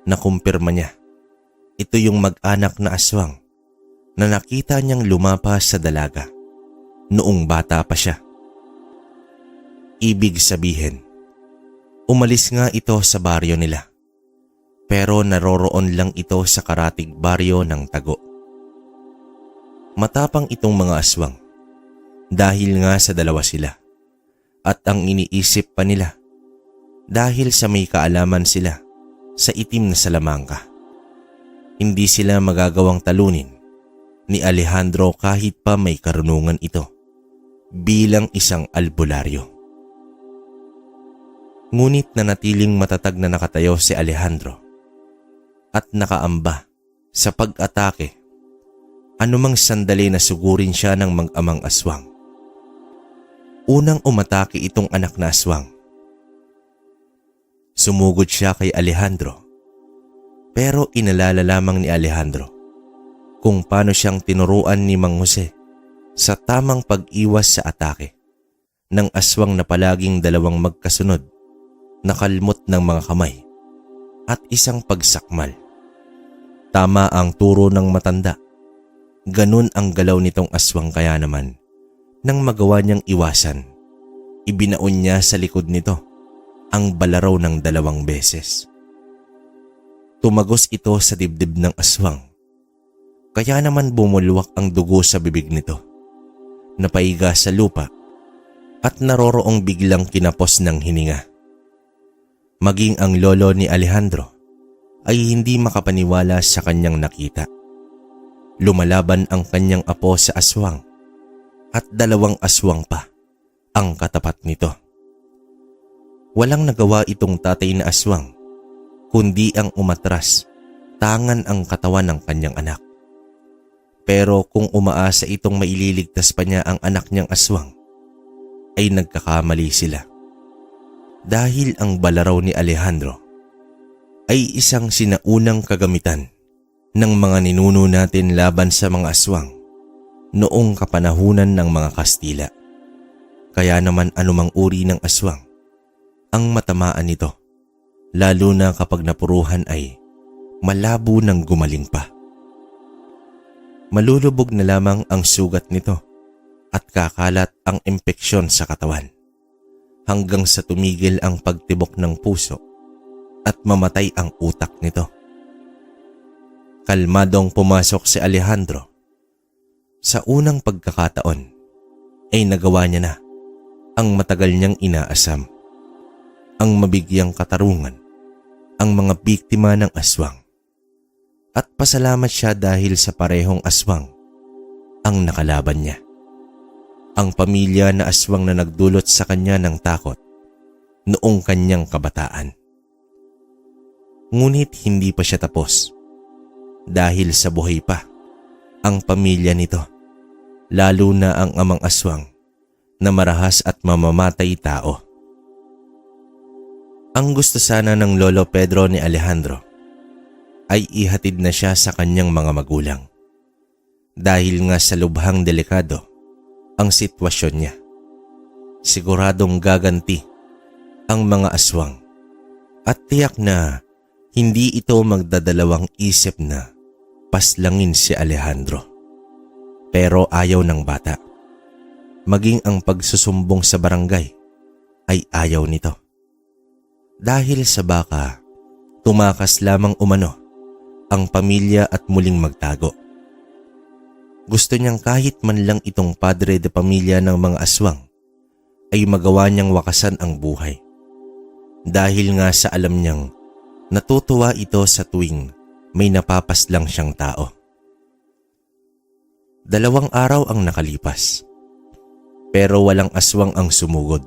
nakumpirma niya. Ito yung mag-anak na aswang na nakita niyang lumapas sa dalaga noong bata pa siya. Ibig sabihin, umalis nga ito sa baryo nila pero naroroon lang ito sa karatig baryo ng Tago. Matapang itong mga aswang dahil nga sa dalawa sila at ang iniisip pa nila dahil sa may kaalaman sila sa itim na salamangka. Hindi sila magagawang talunin ni Alejandro kahit pa may karunungan ito bilang isang albularyo. Ngunit nanatiling matatag na nakatayo si Alejandro at nakaamba sa pag-atake anumang sandali na sugurin siya ng mag-amang aswang. Unang umatake itong anak na aswang. Sumugod siya kay Alejandro Pero inalala lamang ni Alejandro kung paano siyang tinuruan ni Mang Jose sa tamang pag-iwas sa atake ng aswang na palaging dalawang magkasunod na kalmot ng mga kamay at isang pagsakmal. Tama ang turo ng matanda. Ganun ang galaw nitong aswang, kaya naman nang magawa niyang iwasan, ibinaon niya sa likod nito ang balaraw ng 2 beses. Tumagos ito sa dibdib ng aswang, kaya naman bumulwak ang dugo sa bibig nito, napaiga sa lupa at naroroong biglang kinapos ng hininga. Maging ang lolo ni Alejandro ay hindi makapaniwala sa kanyang nakita. Lumalaban ang kanyang apo sa aswang at 2 aswang pa ang katapat nito. Walang nagawa itong tatay na aswang kundi ang umatras, tangan ang katawan ng kanyang anak. Pero kung umaasa itong maililigtas pa niya ang anak niyang aswang, ay nagkakamali sila. Dahil ang balaraw ni Alejandro ay isang sinaunang kagamitan ng mga ninuno natin laban sa mga aswang noong kapanahunan ng mga Kastila. Kaya naman anumang uri ng aswang ang matamaan nito, lalo na kapag napuruhan, ay malabo ng gumaling pa. Malulubog na lamang ang sugat nito at kakalat ang impeksyon sa katawan hanggang sa tumigil ang pagtibok ng puso at mamatay ang utak nito. Kalmadong pumasok si Alejandro. Sa unang pagkakataon ay nagawa niya na ang matagal niyang inaasam, ang mabigyang katarungan ang mga biktima ng aswang. At pasalamat siya dahil sa parehong aswang ang nakalaban niya. Ang pamilya na aswang na nagdulot sa kanya ng takot noong kanyang kabataan. Ngunit hindi pa siya tapos, dahil sa buhay pa ang pamilya nito, lalo na ang amang aswang na marahas at mamamatay tao. Ang gusto sana ng Lolo Pedro ni Alejandro ay ihatid na siya sa kanyang mga magulang, dahil nga sa lubhang delikado ang sitwasyon niya. Siguradong gaganti ang mga aswang at tiyak na hindi ito magdadalawang isip na paslangin si Alejandro. Pero ayaw ng bata. Maging ang pagsusumbong sa barangay ay ayaw nito. Dahil sa baka, tumakas lamang umano ang pamilya at muling magtago. Gusto niyang kahit man lang itong padre de pamilya ng mga aswang ay magawa niyang wakasan ang buhay. Dahil nga sa alam niyang natutuwa ito sa tuwing may napapaslang siyang tao. 2 araw ang nakalipas, pero walang aswang ang sumugod.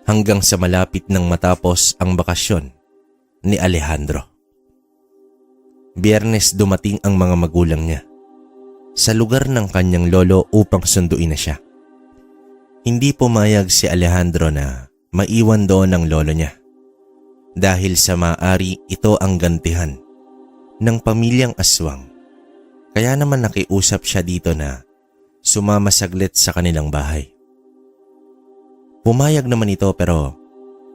Hanggang sa malapit nang matapos ang bakasyon ni Alejandro. Biyernes dumating ang mga magulang niya sa lugar ng kanyang lolo upang sunduin na siya. Hindi pumayag si Alejandro na maiwan doon ng lolo niya, dahil sa maaari ito ang gantihan ng pamilyang aswang. Kaya naman nakiusap siya dito na sumama saglit sa kanilang bahay. Pumayag naman ito, pero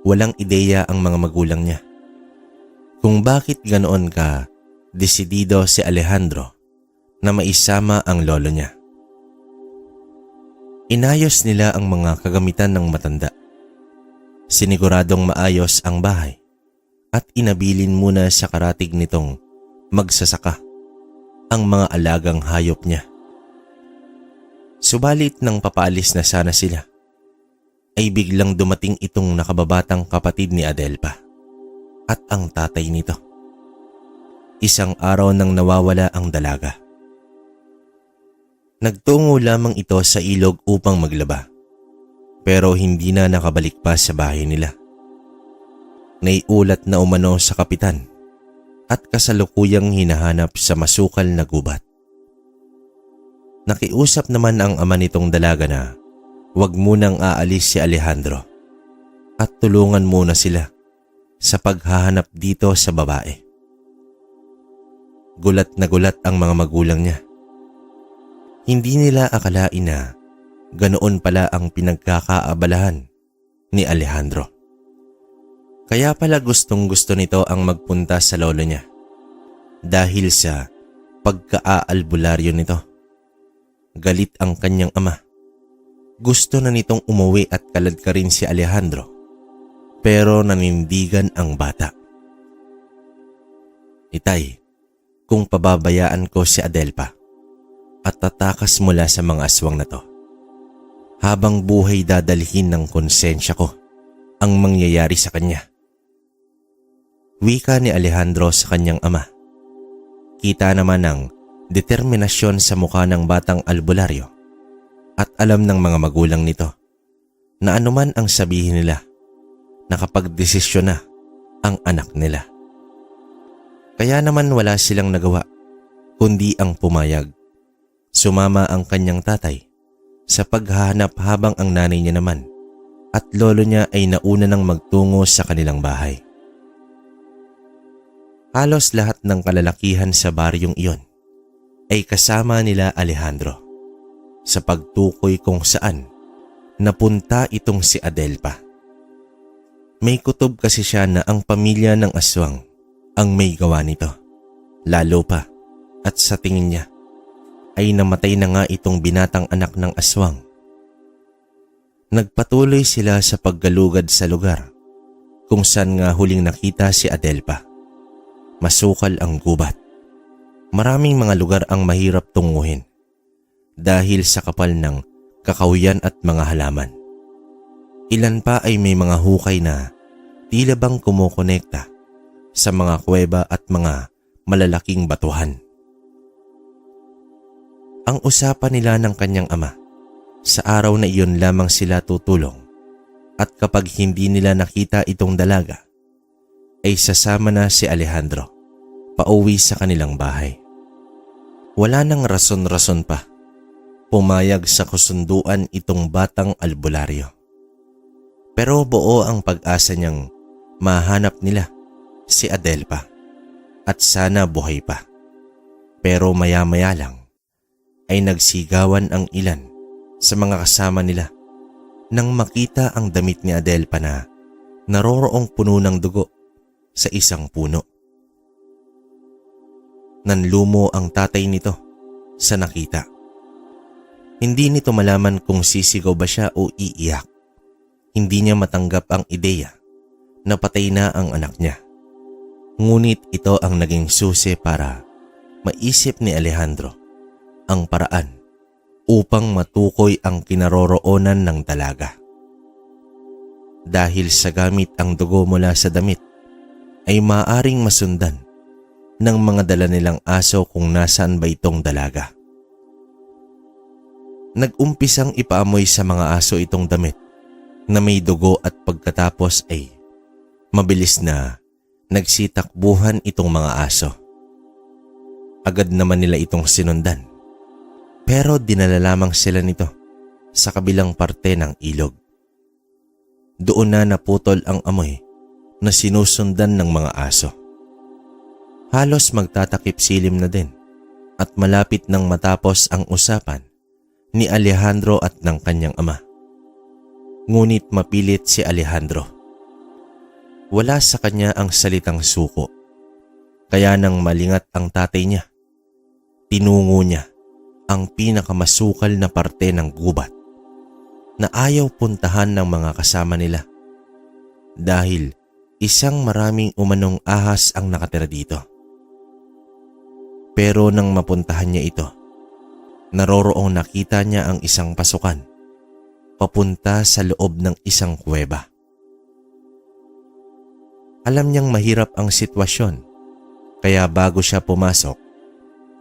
walang ideya ang mga magulang niya kung bakit ganoon ka desidido si Alejandro na maisama ang lolo niya. Inayos nila ang mga kagamitan ng matanda. Siniguradong maayos ang bahay at inabilin muna sa karatig nitong magsasaka ang mga alagang hayop niya. Subalit nang papaalis na sana sila, ay biglang dumating itong nakababatang kapatid ni Adelpa at ang tatay nito. Isang araw nang nawawala ang dalaga. Nagtungo lamang ito sa ilog upang maglaba, pero hindi na nakabalik pa sa bahay nila. Naiulat na umano sa kapitan at kasalukuyang hinahanap sa masukal na gubat. Nakiusap naman ang ama nitong dalaga na huwag munang aalis si Alejandro at tulungan muna sila sa paghahanap dito sa babae. Gulat na gulat ang mga magulang niya. Hindi nila akalain na ganoon pala ang pinagkakaabalahan ni Alejandro. Kaya pala gustong-gusto nito ang magpunta sa lolo niya dahil sa pagka-aalbularyo nito. Galit ang kanyang ama. Gusto na nitong umuwi at kaladkarin si Alejandro pero nanindigan ang bata. Itay, kung pababayaan ko si Adelpa at tatakas mula sa mga aswang na to, habang buhay dadalhin ng konsensya ko ang mangyayari sa kanya. Wika ni Alejandro sa kanyang ama. Kita naman ang determinasyon sa mukha ng batang albularyo at alam ng mga magulang nito na anuman ang sabihin nila, nakapagdesisyon na ang anak nila. Kaya naman wala silang nagawa kundi ang pumayag. Sumama ang kanyang tatay sa paghahanap habang ang nanay niya naman at lolo niya ay nauna nang magtungo sa kanilang bahay. Halos lahat ng kalalakihan sa baryong iyon ay kasama nila Alejandro sa pagtukoy kung saan napunta itong si Adelpa. May kutob kasi siya na ang pamilya ng aswang ang may gawa nito. Lalo pa at sa tingin niya ay namatay na nga itong binatang anak ng aswang. Nagpatuloy sila sa paggalugad sa lugar kung saan nga huling nakita si Adelpa. Masukal ang gubat. Maraming mga lugar ang mahirap tunguhin dahil sa kapal ng kakahuyan at mga halaman. Ilan pa ay may mga hukay na tila bang kumukonekta sa mga kuweba at mga malalaking batuhan. Ang usapan nila ng kanyang ama, sa araw na iyon lamang sila tutulong at kapag hindi nila nakita itong dalaga, ay sasama na si Alejandro pauwi sa kanilang bahay. Wala nang rason-rason pa, pumayag sa kasunduan itong batang albularyo. Pero buo ang pag-asa niyang mahanap nila si Adelpa at sana buhay pa. Pero maya-maya lang ay nagsigawan ang ilan sa mga kasama nila nang makita ang damit ni Adelpa na naroroong puno ng dugo sa isang puno. Nanlumo ang tatay nito sa nakita. Hindi nito malaman kung sisigaw ba siya o iiyak. Hindi niya matanggap ang ideya na patay na ang anak niya. Ngunit ito ang naging susi para maisip ni Alejandro ang paraan upang matukoy ang kinaroroonan ng dalaga. Dahil sa gamit ang dugo mula sa damit, ay maaaring masundan ng mga dala nilang aso kung nasaan ba itong dalaga. Nag-umpisang ipaamoy sa mga aso itong damit na may dugo at pagkatapos ay mabilis na nagsitakbuhan itong mga aso. Agad naman nila itong sinundan. Pero dinala lamang sila nito sa kabilang parte ng ilog. Doon na naputol ang amoy na sinusundan ng mga aso. Halos magtatakip silim na din at malapit nang matapos ang usapan ni Alejandro at ng kanyang ama. Ngunit mapilit si Alejandro. Wala sa kanya ang salitang suko. Kaya nang malingat ang tatay niya, tinungo niya ang pinakamasukal na parte ng gubat na ayaw puntahan ng mga kasama nila dahil isang maraming umanong ahas ang nakatira dito. Pero nang mapuntahan niya ito, naroroong nakita niya ang isang pasukan papunta sa loob ng isang kuweba. Alam niyang mahirap ang sitwasyon, kaya bago siya pumasok,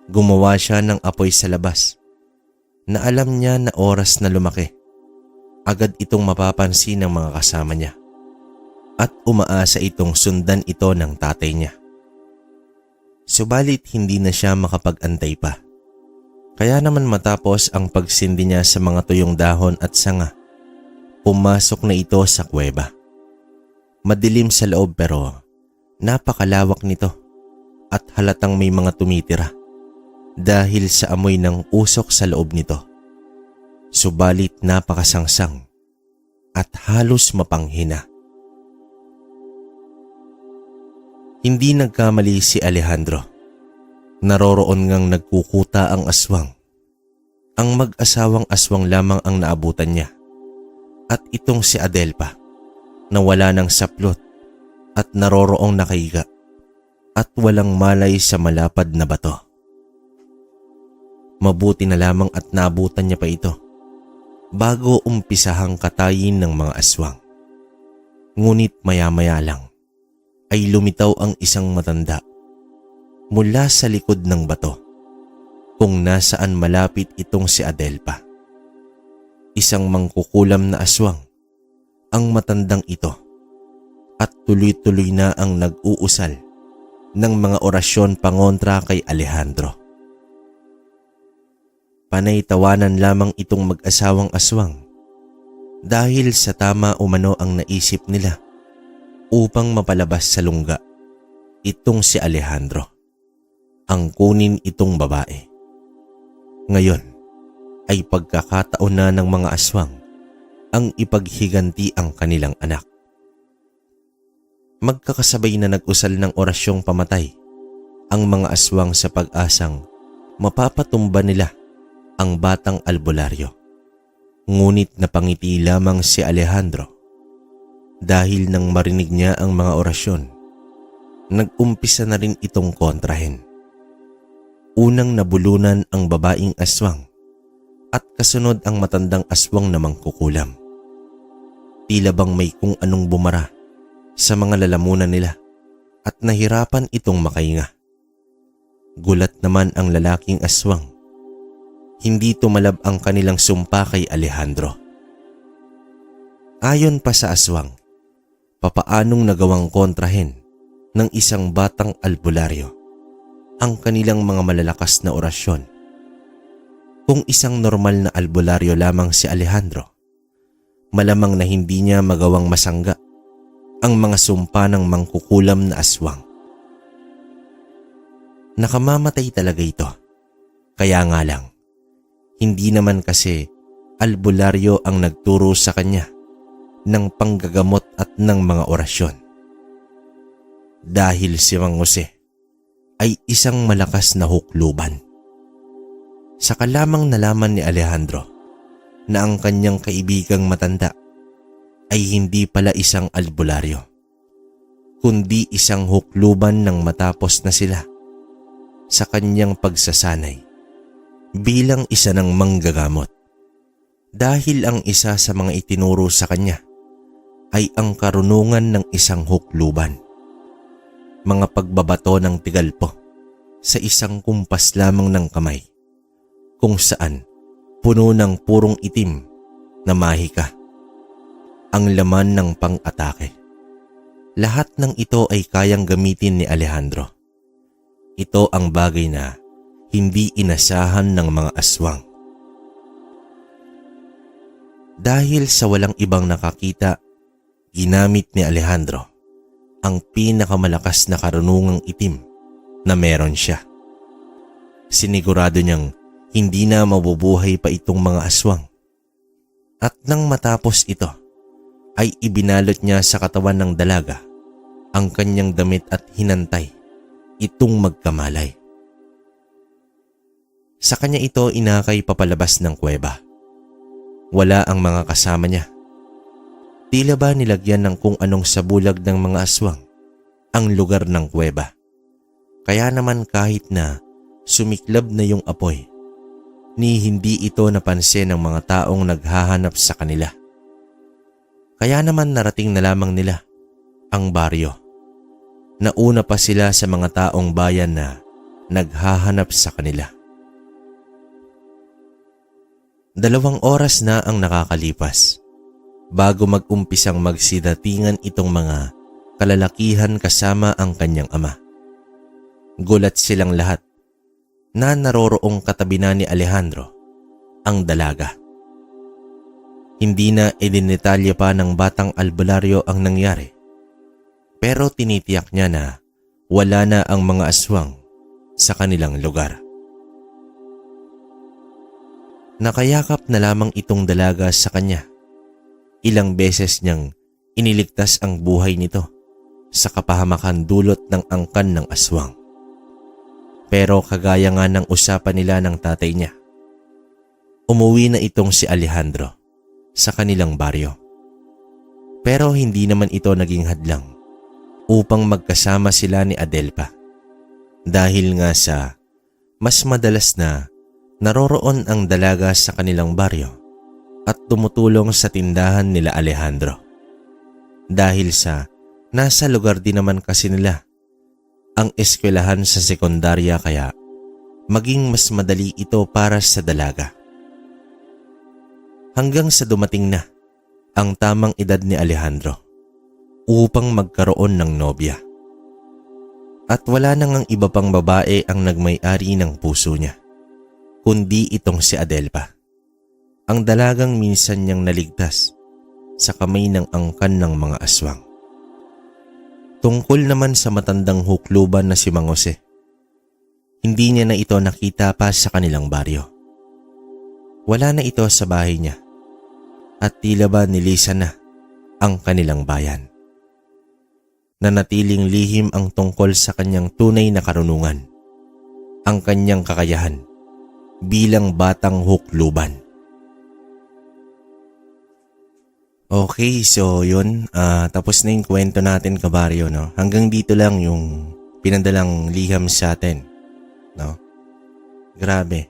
gumawa siya ng apoy sa labas na alam niya na oras na lumaki, agad itong mapapansin ng mga kasama niya at umaasa itong sundan ito ng tatay niya. Subalit hindi na siya makapag-antay pa. Kaya naman matapos ang pagsindi niya sa mga tuyong dahon at sanga, pumasok na ito sa kuweba. Madilim sa loob pero napakalawak nito at halatang may mga tumitira dahil sa amoy ng usok sa loob nito. Subalit napakasangsang at halos mapanghina. Hindi nagkamali si Alejandro. Naroroon ngang nagkukuta ang aswang. Ang mag-asawang aswang lamang ang naabutan niya. At itong si Adelpa na wala ng saplot at naroroong nakahiga at walang malay sa malapad na bato. Mabuti na lamang at naabutan niya pa ito bago umpisahang katayin ng mga aswang. Ngunit maya-maya lang ay lumitaw ang isang matanda mula sa likod ng bato kung nasaan malapit itong si Adelpa. Isang mangkukulam na aswang ang matandang ito at tuloy-tuloy na ang nag-uusal ng mga orasyon pangontra kay Alejandro. Panay tawanan lamang itong mag-asawang aswang dahil sa tama umano ang naisip nila upang mapalabas sa lungga itong si Alejandro, ang kunin itong babae. Ngayon ay pagkakataon na ng mga aswang ang ipaghiganti ang kanilang anak. Magkakasabay na nag-usal ng orasyong pamatay ang mga aswang sa pag-asang mapapatumba nila ang batang albularyo. Ngunit napangiti lamang si Alejandro dahil nang marinig niya ang mga orasyon, nag-umpisa na rin itong kontrahin. Unang nabulunan ang babaeng aswang at kasunod ang matandang aswang na mangkukulam. Tila bang may kung anong bumara sa mga lalamunan nila at nahirapan itong makahinga. Gulat naman ang lalaking aswang. Hindi tumalab ang kanilang sumpa kay Alejandro. Ayon pa sa aswang, papaanong nagawang kontrahin ng isang batang albularyo ang kanilang mga malalakas na orasyon. Kung isang normal na albularyo lamang si Alejandro, malamang na hindi niya magawang masangga ang mga sumpa ng mangkukulam na aswang. Nakamamatay talaga ito. Kaya nga lang, hindi naman kasi albularyo ang nagturo sa kanya ng panggagamot at ng mga orasyon. Dahil si Mang Jose ay isang malakas na hukluban. Saka lamang nalaman ni Alejandro na ang kanyang kaibigang matanda ay hindi pala isang albularyo, kundi isang hukluban ng matapos na sila sa kanyang pagsasanay bilang isa ng manggagamot. Dahil ang isa sa mga itinuro sa kanya ay ang karunungan ng isang hukluban. Mga pagbabato ng tigalpo sa isang kumpas lamang ng kamay, kung saan puno ng purong itim na mahika ang laman ng pang-atake. Lahat ng ito ay kayang gamitin ni Alejandro. Ito ang bagay na hindi inasahan ng mga aswang. Dahil sa walang ibang nakakita, ginamit ni Alejandro ang pinakamalakas na karunungang itim na meron siya. Sinigurado niyang hindi na mabubuhay pa itong mga aswang. At nang matapos ito, ay ibinalot niya sa katawan ng dalaga ang kanyang damit at hinantay itong magkamalay. Sa kanya ito inakay papalabas ng kuweba. Wala ang mga kasama niya. Tila ba nilagyan ng kung anong sabulag ng mga aswang ang lugar ng kuweba. Kaya naman kahit na sumiklab na yung apoy, ni hindi ito napansin ng mga taong naghahanap sa kanila. Kaya naman narating na lamang nila ang baryo. Nauna pa sila sa mga taong bayan na naghahanap sa kanila. 2 oras na ang nakakalipas bago mag-umpisang magsidatingan itong mga kalalakihan kasama ang kanyang ama. Gulat silang lahat na naroroong katabi na ni Alejandro ang dalaga. Hindi na idinitalya pa ng batang albularyo ang nangyari Pero tinitiyak niya na wala na ang mga aswang sa kanilang lugar. Nakayakap na lamang itong dalaga sa kanya. Ilang beses niyang iniligtas ang buhay nito sa kapahamakan dulot ng angkan ng aswang. Pero kagaya nga ng usapan nila ng tatay niya, umuwi na itong si Alejandro sa kanilang baryo. Pero hindi naman ito naging hadlang upang magkasama sila ni Adelpa. Dahil nga sa mas madalas na naroroon ang dalaga sa kanilang baryo at tumutulong sa tindahan nila Alejandro. Dahil sa nasa lugar din naman kasi nila ang eskwelahan sa sekundarya, kaya maging mas madali ito para sa dalaga. Hanggang sa dumating na ang tamang edad ni Alejandro upang magkaroon ng nobya. At wala nang ang iba pang babae ang nagmay-ari ng puso niya, kundi itong si Adelpa, ang dalagang minsan niyang naligtas sa kamay ng angkan ng mga aswang. Tungkol naman sa matandang hukluban na si Mang Jose, hindi niya na ito nakita pa sa kanilang baryo. Wala na ito sa bahay niya at tila ba nilisan na ang kanilang bayan. Nanatiling lihim ang tungkol sa kanyang tunay na karunungan, ang kanyang kakayahan bilang batang hukluban. Okay, so yun, tapos na yung kwento natin, kabaryo, no? Hanggang dito lang yung pinadalang liham sa atin, no? Grabe,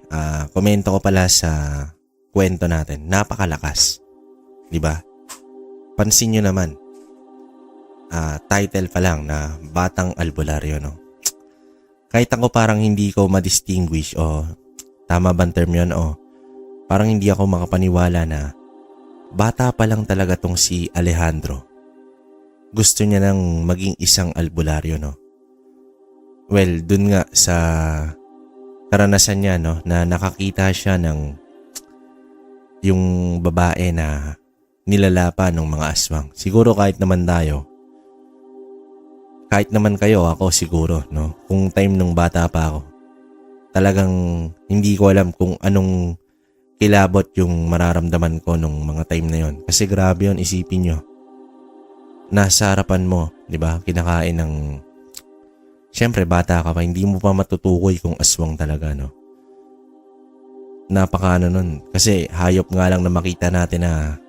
komento ko pala sa kwento natin, napakalakas, di ba? Pansin nyo naman, title pa lang na Batang Albularyo, no? Kahit ako parang hindi ko ma-distinguish o tama bang term yun, o parang hindi ako makapaniwala na bata pa lang talaga tong si Alejandro. Gusto niya nang maging isang albularyo, no? Well, dun nga sa karanasan niya, no, na nakakita siya ng yung babae na nilalapa ng mga aswang. Siguro kahit naman tayo, kahit naman kayo, ako siguro, no, kung time nung bata pa ako, talagang hindi ko alam kung anong kilabot yung mararamdaman ko nung mga time na yon. Kasi grabe yun, isipin nyo. Nasa harapan mo, di ba? Kinakain ng... Siyempre, bata ka pa, hindi mo pa matutukoy kung aswang talaga, no? Napaka nun. Kasi hayop nga lang na makita natin na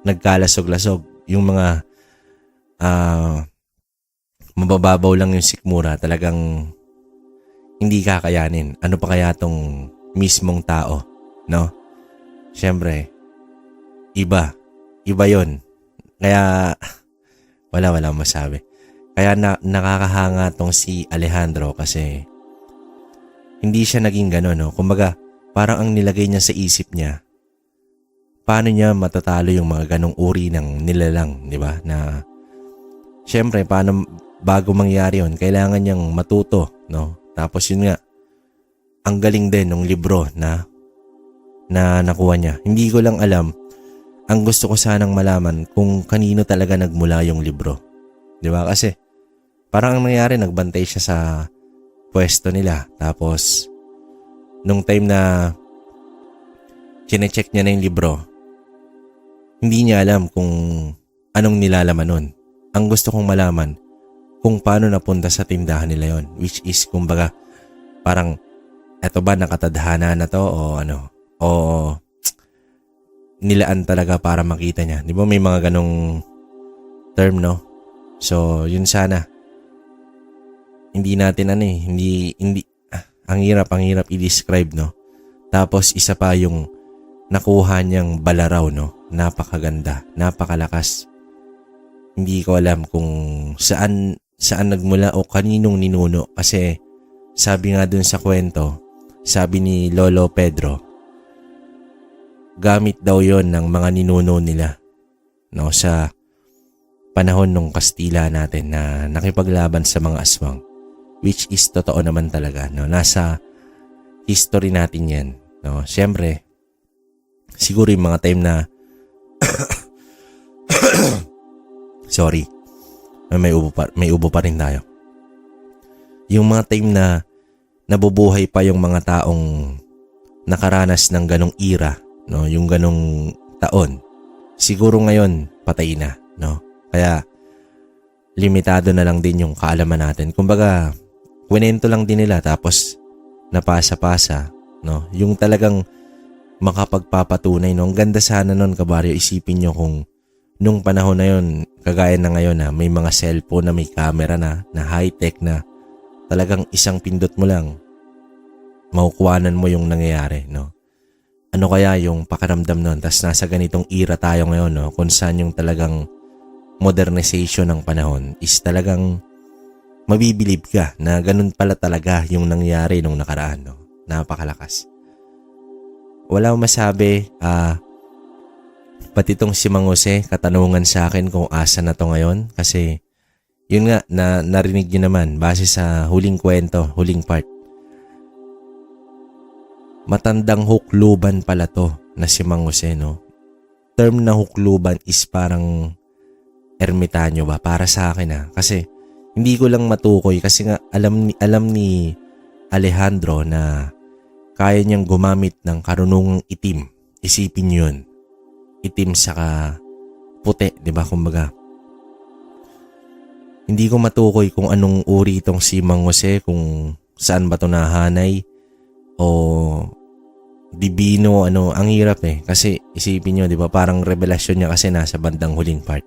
nagkalasog-lasog. Yung mga mabababaw lang yung sikmura, talagang hindi kakayanin. Ano pa kaya tong mismong tao? No? Siyempre, iba yon. Kaya, wala masabi. Kaya nakakahanga tong si Alejandro kasi hindi siya naging gano'n, no? Kumbaga, parang ang nilagay niya sa isip niya, paano niya matatalo yung mga ganong uri ng nilalang, di ba? Na, siyempre, paano bago mangyari yon, kailangan niyang matuto, no? Tapos yun nga, ang galing din ng libro na nakuha niya. Hindi ko lang alam, ang gusto ko sanang malaman kung kanino talaga nagmula yung libro. Di ba? Kasi parang ang nangyari, nagbantay siya sa pwesto nila. Tapos nung time na chinecheck niya na yung libro, hindi niya alam kung anong nilalaman nun. Ang gusto kong malaman kung paano napunta sa tindahan nila yon, which is kumbaga parang eto ba nakatadhana na to o ano, o nilaan talaga para makita niya. Di ba may mga ganong term, no? So, yun sana. Hindi natin hindi, ang hirap i-describe, no? Tapos isa pa yung nakuha niyang balaraw, no? Napakaganda, napakalakas. Hindi ko alam kung saan nagmula o kaninong ninuno, kasi sabi nga dun sa kwento, sabi ni Lolo Pedro, gamit daw yon ng mga ninuno nila, no, sa panahon ng Kastila natin na nakipaglaban sa mga aswang, which is totoo naman talaga, no? Nasa history natin yan, no? Siyempre, siguro yung mga time na sorry, may ubo pa rin tayo. Yung mga time na nabubuhay pa yung mga taong nakaranas ng ganong era, no, yung ganong taon, siguro ngayon patay na, no? Kaya limitado na lang din yung kaalaman natin. Kumbaga, kwento lang din nila tapos napasa-pasa, no? Yung talagang makapagpapatunay, no? Ang ganda sana nun, kabaryo, isipin nyo kung nung panahon na yun, kagaya na ngayon na may mga cellphone na may camera na high-tech na talagang isang pindot mo lang, makukuhanan mo yung nangyayari, no? Ano kaya yung pakiramdam nun? Tas nasa ganitong era tayo ngayon, no? Kung saan yung talagang modernization ng panahon is talagang mabibilib ka na ganun pala talaga yung nangyari nung nakaraan, no? Napakalakas. Wala akong masabi, pati itong si Mang Jose, katanungan sa akin kung asa na to ngayon kasi yun nga, narinig nyo naman base sa huling kwento, huling part. Matandang hukluban pala to na si Mang Jose, no? Term na hukluban is parang ermitanyo ba? Para sa akin kasi hindi ko lang matukoy kasi nga alam ni Alejandro na kaya niyang gumamit ng karunungang itim. Isipin niyo yun. Itim saka puti, di ba? Kumbaga, hindi ko matukoy kung anong uri itong si Mang Jose, kung saan ba ito nahanay o divino, ano, ang hirap kasi isipin nyo, di ba, parang revelasyon niya kasi nasa bandang huling part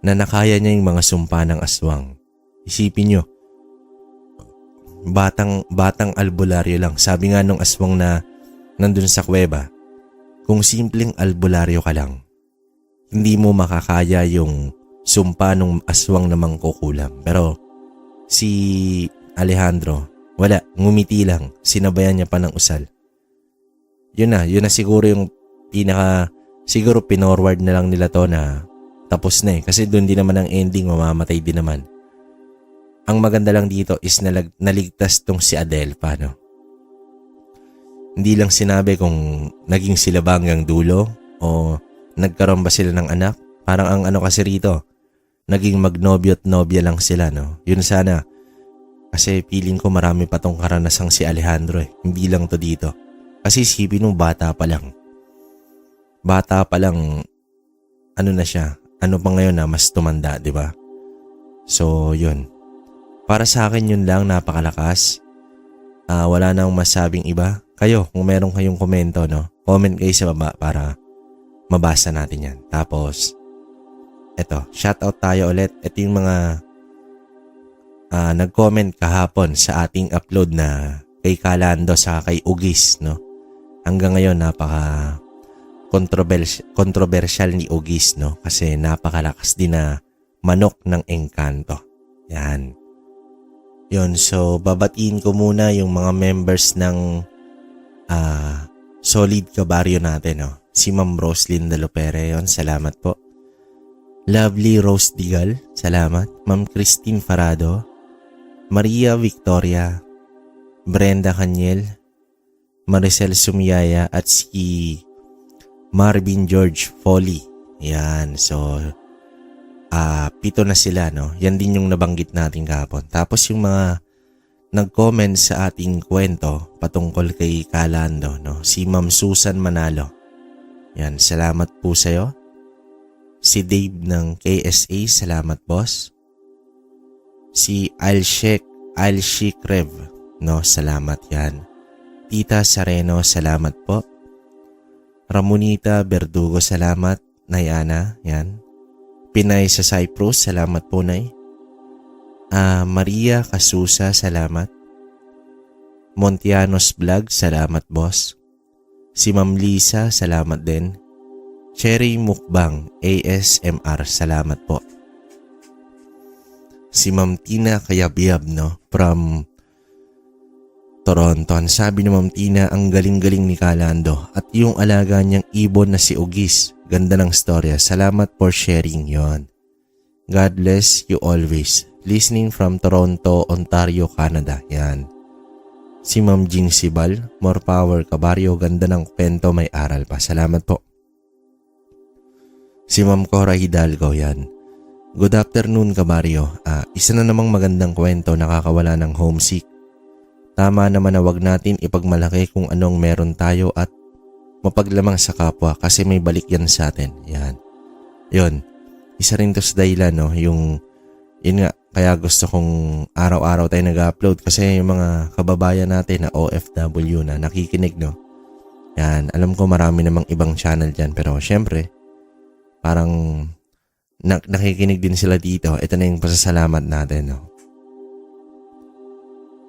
na nakaya niya yung mga sumpa ng aswang. Isipin nyo, batang albularyo lang. Sabi nga nung aswang na nandun sa kuweba, kung simpleng albularyo ka lang, hindi mo makakaya yung sumpa ng aswang na mangkukulam. Pero si Alejandro, wala, ngumiti lang, sinabayan niya pa ng usal. Yun na siguro yung siguro pinorward na lang nila to na tapos na kasi doon din naman ang ending, mamamatay din naman. Ang maganda lang dito is naligtas tong si Adelpa, no? Hindi lang sinabi kung naging sila ba hanggang dulo o nagkaroon ba sila ng anak. Parang ang ano kasi rito, naging magnobyo at nobya lang sila, no? Yun sana. Kasi feeling ko marami pa tong karanasang si Alejandro Hindi lang to dito. Kasi isipin mo, bata pa lang. Ano na siya? Ano pa ngayon na mas tumanda, di ba? So, yun. Para sa akin yun lang, napakalakas. Wala na akong masabing iba. Kayo, kung meron kayong komento, no? Comment kayo sa baba para mabasa natin yan. Tapos, eto, shoutout tayo ulit. Ito yung mga nag-comment kahapon sa ating upload na kay Kalando sa kay Ugis, no? Hanggang ngayon, napaka controversial ni Ugis, no? Kasi napakalakas din na manok ng engkanto. Yan. Yun, so babatiin ko muna yung mga members ng Solid Kabaryo natin, no? Si Ma'am Roslyn Dalopere, yun, salamat po. Lovely Rose Digal, salamat. Ma'am Christine Farado, Maria Victoria, Brenda Canyel, Maricel Sumiyaya at si Marvin George Foley. Yan, so 7 na sila, no? Yan din yung nabanggit natin kahapon. Tapos yung mga nag-comment sa ating kwento patungkol kay Kalando, no? Si Ma'am Susan Manalo. Yan, salamat po sa'yo. Si Dave ng KSA, salamat boss. Si Alshik Rev, no? Salamat yan. Tita Sareno, salamat po. Ramonita Verdugo, salamat. Nayana, yan. Pinay sa Cyprus, salamat po, Nay. Maria Casusa, salamat. Montianos Vlog, salamat boss. Si Ma'am Lisa, salamat din. Cherry Mukbang ASMR, salamat po. Si Ma'am Tina Kayabyab, no? From Toronto. Sabi ni Ma'am Tina, ang galing-galing ni Kalando at yung alaga niyang ibon na si Ugis. Ganda ng storya. Salamat for sharing yon. God bless you always. Listening from Toronto, Ontario, Canada. Yan. Si Ma'am Jean Sibal, more power Kabaryo. Ganda ng kwento, may aral pa. Salamat po. Si Ma'am Cora Hidalgo, yan. Good afternoon, kabaryo. Isa na namang magandang kwento nakakawala ng homesick. Tama naman na wag natin ipagmalaki kung anong meron tayo at mapaglamang sa kapwa kasi may balik yan sa atin. Yan. Yun. Isa rin to sa dahilan, no? Yun nga, kaya gusto kong araw-araw tayo nag-upload kasi yung mga kababayan natin na OFW na nakikinig, no? Yan. Alam ko marami namang ibang channel dyan pero syempre, parang nakikinig din sila dito. Ito na yung pasasalamat natin, no?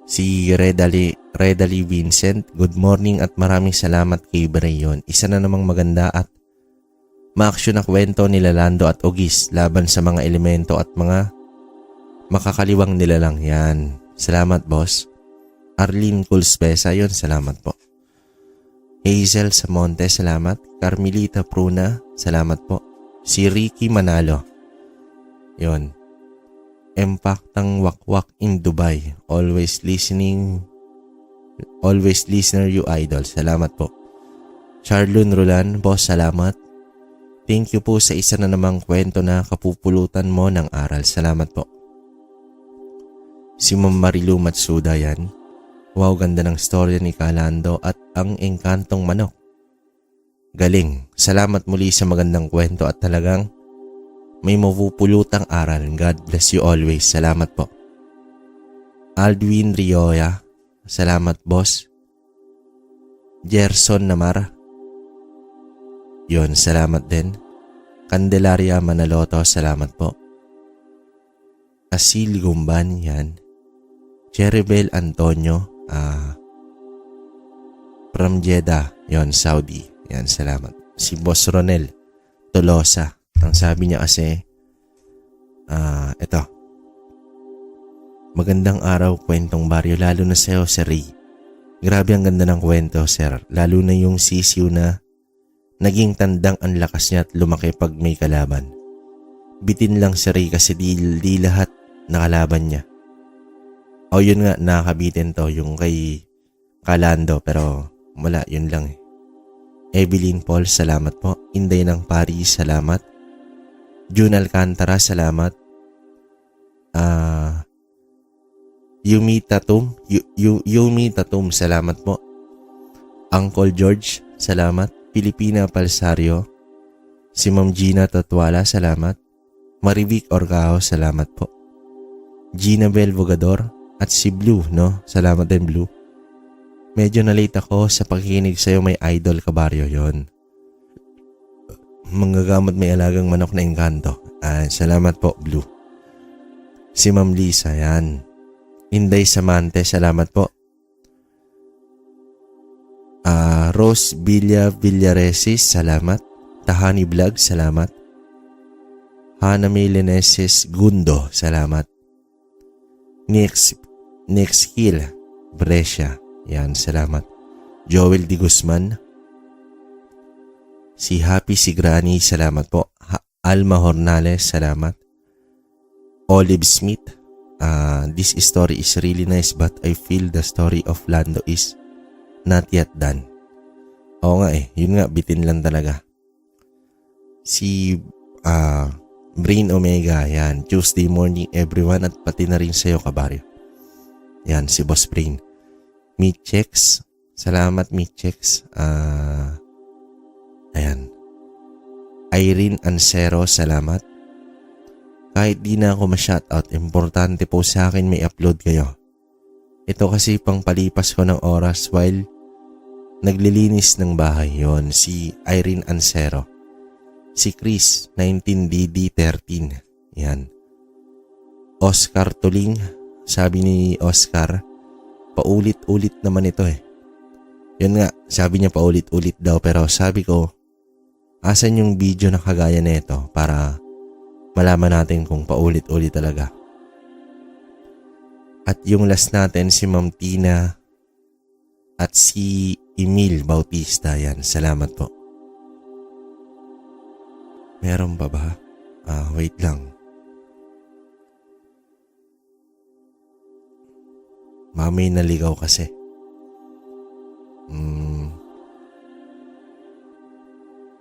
Si Redali Vincent, good morning at maraming salamat kay Brayon. Isa na namang maganda at ma-action na kwento nila Lando at Ogis laban sa mga elemento at mga makakaliwang nilalang. Yan. Salamat, boss. Arlene Culspesa, yun. Salamat po. Hazel Samonte, salamat. Carmelita Pruna, salamat po. Si Ricky Manalo. Yun. Empaktang wakwak in Dubai. Always listener you idol. Salamat po. Charlene Roland, boss, salamat. Thank you po sa isa na namang kwento na kapupulutan mo ng aral. Salamat po. Si Ma'am Marilu Matsuda, yan. Wow, ganda ng storya ni Kalando at ang engkantong manok. Galing. Salamat muli sa magandang kwento at talagang may mapupulutang aral. God bless you always. Salamat po. Aldwin Rioya. Salamat, boss. Gerson Namar. Yon, salamat din. Candelaria Manaloto. Salamat po. Asil Gumban. Yan. Cheribel Antonio. From Jeddah. Yon, Saudi. Yan, salamat. Si Boss Ronel Tolosa. Ang sabi niya kasi, ito. Magandang araw, kwentong baryo, lalo na sa'yo, Sir Ray. Grabe ang ganda ng kwento, sir. Lalo na yung sisiw na naging tandang ang lakas niya at lumaki pag may kalaban. Bitin lang, Sir Ray, kasi di lahat nakalaban niya. O yun nga, nakakabitin to, yung kay Kalando, pero wala, yun lang eh. Evelyn Paul, salamat po. Inday ng Paris, salamat. June Alcantara, salamat. Yumi Tatum, salamat po. Uncle George, salamat. Pilipina Palsario. Si Ma'am Gina Tatwala, salamat. Marivic Orgao, salamat po. Gina Bel Vogador at si Blue, no? Salamat din, Blue. Medyo na-late ako sa pakikinig sa'yo, may idol, kabaryo, yon. Manggagamot may alagang manok na engkanto. Salamat po, Blue. Si Ma'am Lisa, yan. Inday Samante, salamat po. Rose Villaresis, salamat. Tahani Vlog, salamat. Hana Milenesis Gundo, salamat. Next Hill, Brescia. Yan, salamat. Joel Di Guzman. Si Happy Sigrani, salamat po. Alma Hornales, salamat. Olive Smith. This story is really nice but I feel the story of Lando is not yet done. Oo nga eh. Yun nga, bitin lang talaga. Si Brain Omega. Yan. Tuesday morning everyone at pati na rin sa'yo, kabaryo. Yan, si Boss Brain. Meat Checks. Salamat, Meat Checks. Ayan. Irene Ansero, salamat. Kahit di na ako ma-shoutout, importante po sa akin may upload kayo. Ito kasi pang palipas ko ng oras while naglilinis ng bahay. Yon, si Irene Ansero. Si Chris, 19DD13. Yan. Oscar Tuling, sabi ni Oscar, paulit-ulit naman ito eh. Yun nga, sabi niya paulit-ulit daw pero sabi ko, asan yung video na kagaya nito para malaman natin kung paulit-ulit talaga. At yung last natin si Ma'am Tina at si Emil Bautista, yan. Salamat po. Meron pa ba? Wait lang. Mamay naligaw kasi.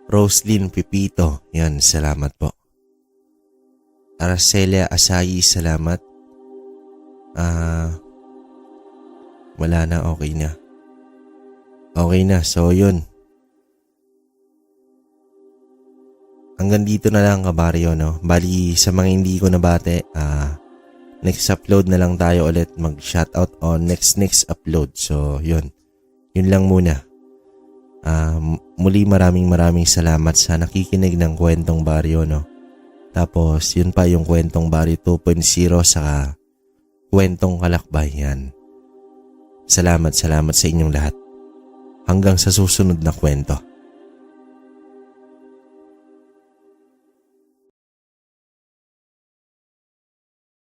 Roslyn Pipito. Yan, salamat po. Araceli Asayi, salamat. Wala na, okay na. Okay na, so yun. Hanggang dito na lang kabaryo, no? Bali, sa mga hindi ko nabate, next upload na lang tayo ulit, mag-shoutout on next upload. So, yun. Yun lang muna. Muli maraming salamat sa nakikinig ng Kwentong Baryo, no? Tapos, yun pa yung Kwentong Baryo 2.0 saka Kwentong Kalakbayan. Salamat sa inyong lahat. Hanggang sa susunod na kwento.